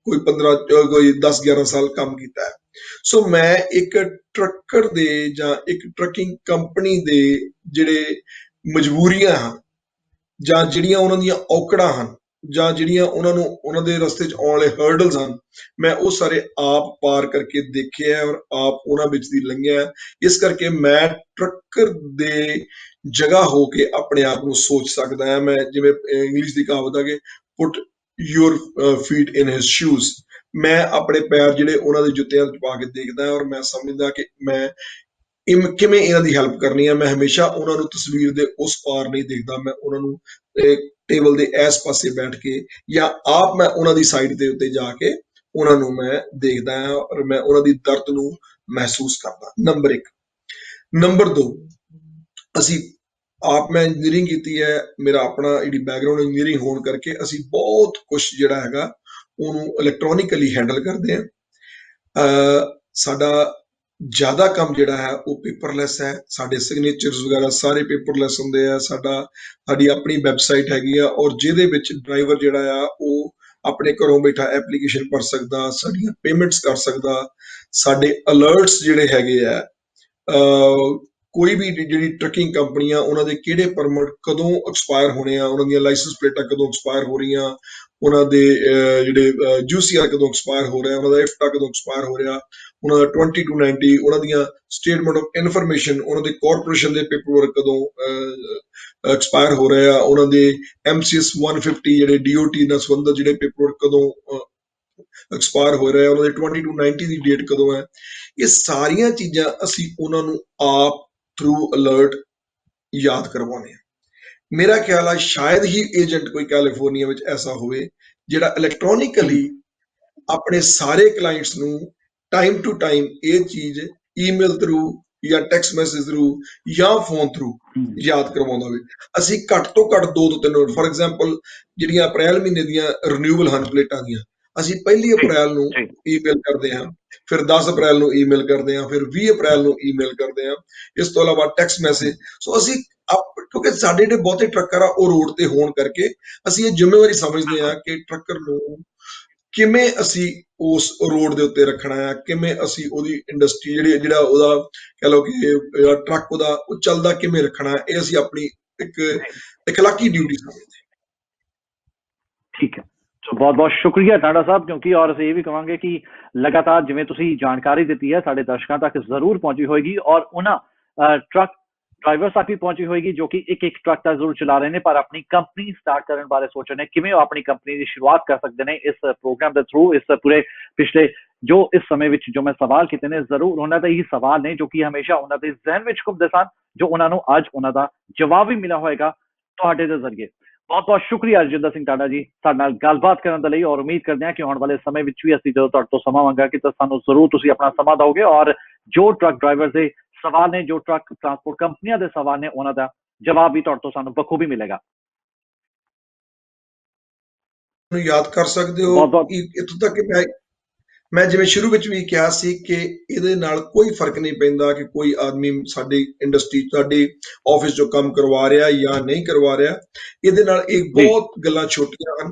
ਕੋਈ 10-11 ਸਾਲ ਕੰਮ ਕੀਤਾ ਹੈ। ਸੋ ਮੈਂ ਇੱਕ ਟਰੱਕਰ ਦੇ ਜਾਂ ਇੱਕ ਟਰੱਕਿੰਗ ਕੰਪਨੀ ਦੇ ਜਿਹੜੇ ਮਜਬੂਰੀਆਂ ਹਨ ਜਾਂ ਜਿਹੜੀਆਂ ਉਹਨਾਂ ਦੀਆਂ ਔਕੜਾਂ ਹਨ ਜਾਂ ਜਿਹੜੀਆਂ ਉਹਨਾਂ ਨੂੰ ਉਹਨਾਂ ਦੇ ਰਸਤੇ 'ਚ ਆਉਣ ਵਾਲੇ ਹਰਡਲਸ ਹਨ, ਮੈਂ ਉਹ ਸਾਰੇ ਆਪ ਪਾਰ ਕਰਕੇ ਦੇਖਿਆ ਔਰ ਆਪ ਉਹਨਾਂ ਵਿੱਚ ਦੀ ਲੰਘਿਆ। ਇਸ ਕਰਕੇ ਮੈਂ ਟਰੱਕਰ ਦੇ ਜਗ੍ਹਾ ਹੋ ਕੇ ਆਪਣੇ ਆਪ ਨੂੰ ਸੋਚ ਸਕਦਾ ਹਾਂ। ਮੈਂ ਜਿਵੇਂ ਇੰਗਲਿਸ਼ ਦੀ ਕਹਾਵਤ ਹੈ ਕਿ put your feet in his shoes, ਮੈਂ ਆਪਣੇ ਪੈਰ ਜਿਹੜੇ ਉਹਨਾਂ ਦੇ ਜੁੱਤਿਆਂ 'ਚ ਪਾ ਕੇ ਦੇਖਦਾ ਔਰ ਮੈਂ ਸਮਝਦਾ ਕਿ ਮੈਂ ਕਿਵੇਂ ਇਹਨਾਂ ਦੀ ਹੈਲਪ ਕਰਨੀ ਹੈ। ਮੈਂ ਹਮੇਸ਼ਾ ਉਹਨਾਂ ਨੂੰ ਤਸਵੀਰ ਦੇ ਉਸ ਪਾਰ ਨਹੀਂ ਦੇਖਦਾ, ਮੈਂ ਉਹਨਾਂ ਨੂੰ ਟੇਬਲ ਦੇ ਇਸ ਪਾਸੇ ਬੈਠ ਕੇ ਜਾਂ ਆਪ ਮੈਂ ਉਹਨਾਂ ਦੀ ਸਾਈਡ ਦੇ ਉੱਤੇ ਜਾ ਕੇ ਉਹਨਾਂ ਨੂੰ ਮੈਂ ਦੇਖਦਾ ਹਾਂ ਔਰ ਮੈਂ ਉਹਨਾਂ ਦੀ ਦਰਦ ਨੂੰ ਮਹਿਸੂਸ ਕਰਦਾ। ਨੰਬਰ 1। ਨੰਬਰ 2, ਮੈਂ ਇੰਜੀਨੀਅਰਿੰਗ ਕੀਤੀ ਹੈ, ਮੇਰਾ ਆਪਣਾ ਜਿਹੜੀ ਬੈਕਗਰਾਊਂਡ ਇੰਜੀਨੀਅਰਿੰਗ ਹੋਣ ਕਰਕੇ ਅਸੀਂ ਬਹੁਤ ਕੁਝ ਜਿਹੜਾ ਹੈਗਾ ਉਹਨੂੰ ਇਲੈਕਟ੍ਰੋਨਿਕਲੀ ਹੈਂਡਲ ਕਰਦੇ ਹਾਂ। ਸਾਡਾ ਜ਼ਿਆਦਾ ਕੰਮ ਜਿਹੜਾ ਹੈ ਉਹ ਪੇਪਰਲੈਸ ਹੈ। ਸਾਡੇ ਸਿਗਨੇਚਰਸ ਵਗੈਰਾ ਸਾਰੇ ਪੇਪਰਲੈਸ ਹੁੰਦੇ ਆ। ਸਾਡੀ ਆਪਣੀ ਵੈਬਸਾਈਟ ਹੈਗੀ ਆ ਔਰ ਜਿਹਦੇ ਵਿੱਚ ਡਰਾਈਵਰ ਜਿਹੜਾ ਆ ਉਹ ਆਪਣੇ ਘਰੋਂ ਬੈਠਾ ਐਪਲੀਕੇਸ਼ਨ ਭਰ ਸਕਦਾ, ਸਾਡੀਆਂ ਪੇਮੈਂਟਸ ਕਰ ਸਕਦਾ, ਸਾਡੇ ਅਲਰਟਸ ਜਿਹੜੇ ਹੈਗੇ ਆ, ਕੋਈ ਵੀ ਜਿਹੜੀ ਟਰੱਕਿੰਗ ਕੰਪਨੀਆਂ ਉਹਨਾਂ ਦੇ ਕਿਹੜੇ ਪਰਮਿਟ ਕਦੋਂ ਐਕਸਪਾਇਰ ਹੋਣੇ ਆ, ਉਹਨਾਂ ਦੀਆਂ ਲਾਇਸੈਂਸ ਪਲੇਟਾਂ ਕਦੋਂ ਐਕਸਪਾਇਰ ਹੋ ਰਹੀਆਂ, ਉਹਨਾਂ ਦੇ ਜਿਹੜੇ ਜੂਸੀਆਰ ਕਦੋਂ ਐਕਸਪਾਇਰ ਹੋ ਰਿਹਾ, ਉਹਨਾਂ ਦਾ ਇਫਟਾ ਕਦੋਂ ਐਕਸਪਾਇਰ ਹੋ ਰਿਹਾ, ਉਹਨਾਂ ਦਾ 2290, ਉਹਨਾਂ ਦੀਆਂ ਸਟੇਟਮੈਂਟ ਆਫ ਇਨਫੋਰਮੇਸ਼ਨ, ਉਹਨਾਂ ਦੇ ਕਾਰਪੋਰੇਸ਼ਨ ਦੇ ਪੇਪਰ ਵਰਕ ਕਦੋਂ ਐਕਸਪਾਇਰ ਹੋ ਰਹੇ ਆ, ਉਹਨਾਂ ਦੇ MCS 150 ਜਿਹੜੇ DOT ਨਾਲ ਸੰਬੰਧਿਤ ਜਿਹੜੇ ਪੇਪਰ ਵਰਕ ਕਦੋਂ ਐਕਸਪਾਇਰ ਹੋ ਰਹੇ ਆ, ਉਹਨਾਂ ਦੇ 2290 ਦੀ ਡੇਟ ਕਦੋਂ ਹੈ। ਇਹ ਸਾਰੀਆਂ ਚੀਜ਼ਾਂ ਅਸੀਂ ਉਹਨਾਂ ਨੂੰ ਆਪ ਥਰੂ ਅਲਰਟ ਯਾਦ ਕਰਵਾਉਣੇ ਆ। ਮੇਰਾ ਖਿਆਲ ਆ ਸ਼ਾਇਦ ਹੀ ਏਜੰਟ ਕੋਈ ਕੈਲੀਫੋਰਨੀਆ ਵਿੱਚ ਐਸਾ ਹੋਵੇ ਜਿਹੜਾ ਇਲੈਕਟ੍ਰੋਨਿਕਲੀ ਆਪਣੇ ਸਾਰੇ ਕਲਾਇੰਟਸ ਨੂੰ ਟਾਈਮ ਟੂ ਟਾਈਮ ਇਹ ਚੀਜ਼ ਈਮੇਲ ਥਰੂ ਜਾਂ ਟੈਕਸਟ ਮੈਸੇਜ ਥਰੂ ਜਾਂ ਫੋਨ ਥਰੂ ਯਾਦ ਕਰਵਾਉਂਦਾ ਹੋਵੇ। ਅਸੀਂ ਘੱਟ ਤੋਂ ਘੱਟ 2 ਤੋਂ 3 ਫॉर ਐਗਜ਼ਾਮਪਲ ਜਿਹੜੀਆਂ ਅਪ੍ਰੈਲ ਮਹੀਨੇ ਦੀਆਂ ਰਿਨਿਊਬਲ ਹਨ ਪਲੇਟਾਂ ਦੀਆਂ, ਅਸੀਂ 1 ਅਪ੍ਰੈਲ ਨੂੰ ਈਮੇਲ ਕਰਦੇ ਹਾਂ, ਫਿਰ 10 ਅਪ੍ਰੈਲ ਨੂੰ ਈਮੇਲ ਕਰਦੇ ਹਾਂ, ਫਿਰ 20 ਅਪ੍ਰੈਲ ਨੂੰ ਈਮੇਲ ਕਰਦੇ ਹਾਂ, ਇਸ ਤੋਂ ਇਲਾਵਾ ਟੈਕਸਟ ਮੈਸੇਜ। ਸੋ ਅਸੀਂ ਕਿਉਂਕਿ ਸਾਡੇ ਜਿਹੜੇ ਬਹੁਤੇ ਟਰੱਕਰ ਆ ਉਹ ਰੋਡ ਤੇ ਹੋਣ ਕਰਕੇ ਅਸੀਂ ਇਹ ਜ਼ਿੰਮੇਵਾਰੀ ਸਮਝਦੇ ਹਾਂ ਕਿ ਟਰੱਕਰ ਨੂੰ ਕਿਵੇਂ ਅਸੀਂ ਉਸ ਰੋਡ ਦੇ ਉੱਤੇ ਰੱਖਣਾ ਹੈ, ਕਿਵੇਂ ਅਸੀਂ ਉਹਦੀ ਇੰਡਸਟਰੀ ਜਿਹੜਾ ਉਹਦਾ ਕਹਿ ਲਓ ਕਿ ਟਰੱਕ ਉਹਦਾ ਉਹ ਚੱਲਦਾ ਕਿਵੇਂ ਰੱਖਣਾ, ਇਹ ਅਸੀਂ ਆਪਣੀ ਇੱਕ ਇਖਲਾਕੀ ਡਿਊਟੀ ਸਮਝਦੇ ਹਾਂ। ਠੀਕ ਹੈ, ਸੋ ਬਹੁਤ ਬਹੁਤ ਸ਼ੁਕਰੀਆ ਟਾਂਡਾ ਸਾਹਿਬ, ਕਿਉਂਕਿ ਔਰ ਅਸੀਂ ਇਹ ਵੀ ਕਹਾਂਗੇ ਕਿ ਲਗਾਤਾਰ ਜਿਵੇਂ ਤੁਸੀਂ ਜਾਣਕਾਰੀ ਦਿੱਤੀ ਹੈ ਸਾਡੇ ਦਰਸ਼ਕਾਂ ਤੱਕ ਜ਼ਰੂਰ ਪਹੁੰਚੀ ਹੋਏਗੀ, ਔਰ ਉਹਨਾਂ ਟਰੱਕ ਡਰਾਈਵਰ ਤੱਕ ਵੀ ਪਹੁੰਚੀ ਹੋਏਗੀ ਜੋ ਕਿ ਇੱਕ ਟਰੱਕ ਤਾਂ ਜ਼ਰੂਰ ਚਲਾ ਰਹੇ ਨੇ ਪਰ ਆਪਣੀ ਕੰਪਨੀ ਸਟਾਰਟ ਕਰਨ ਬਾਰੇ ਸੋਚ ਰਹੇ ਨੇ, ਕਿਵੇਂ ਉਹ ਆਪਣੀ ਕੰਪਨੀ ਦੀ ਸ਼ੁਰੂਆਤ ਕਰ ਸਕਦੇ ਨੇ। ਇਸ ਪ੍ਰੋਗਰਾਮ ਦੇ ਥਰੂ ਇਸ ਪੂਰੇ ਪਿਛਲੇ ਜੋ ਇਸ ਸਮੇਂ ਵਿੱਚ ਜੋ ਮੈਂ ਸਵਾਲ ਕੀਤੇ ਨੇ, ਜ਼ਰੂਰ ਉਹਨਾਂ ਦੇ ਇਹੀ ਸਵਾਲ ਨੇ ਜੋ ਕਿ ਹਮੇਸ਼ਾ ਉਹਨਾਂ ਦੇ ਜ਼ਹਿਨ ਵਿੱਚ ਘੁੰਮਦੇ ਸਨ, ਜੋ ਉਹਨਾਂ ਨੂੰ ਅੱਜ ਉਹਨਾਂ ਦਾ ਜਵਾਬ ਵੀ ਮਿਲਿਆ ਹੋਏਗਾ ਤੁਹਾਡੇ ਦੇ ਜ਼ਰੀਏ। ਬਹੁਤ ਬਹੁਤ ਸ਼ੁਕਰੀਆ ਰਜਿੰਦਰ ਸਿੰਘ ਟਾਂਡਾ ਜੀ ਸਾਡੇ ਨਾਲ ਗੱਲਬਾਤ ਕਰਨ ਦੇ ਲਈ, ਔਰ ਉਮੀਦ ਕਰਦੇ ਹਾਂ ਕਿ ਆਉਣ ਵਾਲੇ ਸਮੇਂ ਵਿੱਚ ਵੀ ਅਸੀਂ ਜਦੋਂ ਤੁਹਾਡੇ ਤੋਂ ਸਮਾਂ ਮੰਗਾਂਗੇ ਤਾਂ ਸਾਨੂੰ ਜ਼ਰੂਰ ਤੁਸੀਂ ਆਪਣਾ ਸਮਾਂ ਦਿਓਗੇ, ਔਰ ਜੋ ਟਰੱਕ ਡਰਾਈਵਰ ਦੇ ਸਵਾਲ ਨੇ, ਜੋ ਟਰੱਕ ਟਰਾਂਸਪੋਰਟ ਕੰਪਨੀਆਂ ਦੇ ਸਵਾਲ ਨੇ, ਉਹਨਾਂ ਦਾ ਜਵਾਬ ਵੀ ਤੁਹਾਡੇ ਤੋਂ ਸਾਨੂੰ ਬਖੂਬੀ ਮਿਲੇਗਾ। ਯਾਦ ਕਰ ਸਕਦੇ ਹੋ ਇੱਥੋਂ ਤੱਕ ਕਿ ਮੈਂ ਜਿਵੇਂ ਸ਼ੁਰੂ ਵਿੱਚ ਵੀ ਕਿਹਾ ਸੀ ਕਿ ਇਹਦੇ ਨਾਲ ਕੋਈ ਫਰਕ ਨਹੀਂ ਪੈਂਦਾ ਕਿ ਕੋਈ ਆਦਮੀ ਸਾਡੀ ਇੰਡਸਟਰੀ ਸਾਡੇ ਆਫਿਸ ਚੋਂ ਕੰਮ ਕਰਵਾ ਰਿਹਾ ਜਾਂ ਨਹੀਂ ਕਰਵਾ ਰਿਹਾ। ਇਹਦੇ ਨਾਲ ਇਹ ਬਹੁਤ ਗੱਲਾਂ ਛੋਟੀਆਂ ਹਨ,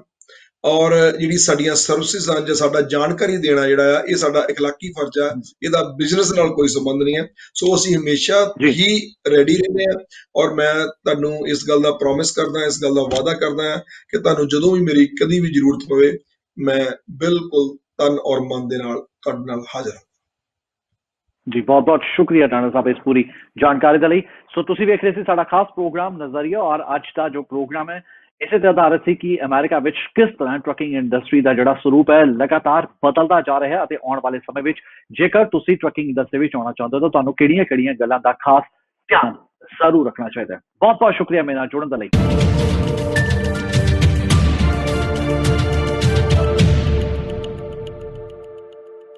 ਔਰ ਜਿਹੜੀ ਸਾਡੀਆਂ ਸਰਵਿਸਿਜ਼ ਹਨ ਜਾਂ ਸਾਡਾ ਜਾਣਕਾਰੀ ਦੇਣਾ ਜਿਹੜਾ ਆ ਇਹ ਸਾਡਾ ਇਖਲਾਕੀ ਫਰਜ਼ ਆ, ਇਹਦਾ ਬਿਜ਼ਨਸ ਨਾਲ ਕੋਈ ਸੰਬੰਧ ਨਹੀਂ ਹੈ। ਸੋ ਅਸੀਂ ਹਮੇਸ਼ਾ ਹੀ ਰੈਡੀ ਰਹਿੰਦੇ ਹਾਂ, ਔਰ ਮੈਂ ਤੁਹਾਨੂੰ ਇਸ ਗੱਲ ਦਾ ਪ੍ਰੋਮਿਸ ਕਰਦਾ, ਇਸ ਗੱਲ ਦਾ ਵਾਅਦਾ ਕਰਦਾ ਕਿ ਤੁਹਾਨੂੰ ਜਦੋਂ ਵੀ ਮੇਰੀ ਕਦੀ ਵੀ ਜ਼ਰੂਰਤ ਪਵੇ ਮੈਂ ਬਿਲਕੁਲ ਤਨ ਔਰ ਮਨ ਦੇ ਨਾਲ ਤੁਹਾਡੇ ਨਾਲ ਹਾਜ਼ਰ ਹਾਂ। ਜੀ ਬਹੁਤ ਬਹੁਤ ਸ਼ੁਕਰੀਆ ਟਾਂਡਾ ਸਾਹਿਬ ਇਸ ਪੂਰੀ ਜਾਣਕਾਰੀ ਦੇ ਲਈ। ਸੋ ਤੁਸੀਂ ਵੇਖ ਰਹੇ ਸੀ ਸਾਡਾ ਖਾਸ ਪ੍ਰੋਗਰਾਮ ਨਜ਼ਰੀਆ, ਔਰ ਅੱਜ ਦਾ ਜੋ ਪ੍ਰੋਗਰਾਮ ਹੈ ਇਸੇ ਤੇ ਆਧਾਰਿਤ ਸੀ ਕਿ ਅਮਰੀਕਾ ਵਿੱਚ ਕਿਸ ਤਰ੍ਹਾਂ ਟਰੱਕਿੰਗ ਇੰਡਸਟਰੀ ਦਾ ਜਿਹੜਾ ਸਰੂਪ ਹੈ ਲਗਾਤਾਰ ਬਦਲਦਾ ਜਾ ਰਿਹਾ ਹੈ, ਅਤੇ ਆਉਣ ਵਾਲੇ ਸਮੇਂ ਵਿੱਚ ਜੇਕਰ ਤੁਸੀਂ ਟਰੱਕਿੰਗ ਇੰਡਸਟਰੀ ਵਿੱਚ ਆਉਣਾ ਚਾਹੁੰਦੇ ਹੋ ਤਾਂ ਤੁਹਾਨੂੰ ਕਿਹੜੀਆਂ ਗੱਲਾਂ ਦਾ ਖਾਸ ਧਿਆਨ ਜ਼ਰੂਰ ਰੱਖਣਾ ਚਾਹੀਦਾ ਹੈ। ਬਹੁਤ ਬਹੁਤ ਸ਼ੁਕਰੀਆ ਮੇਰੇ ਨਾਲ ਜੁੜਨ ਦੇ ਲਈ।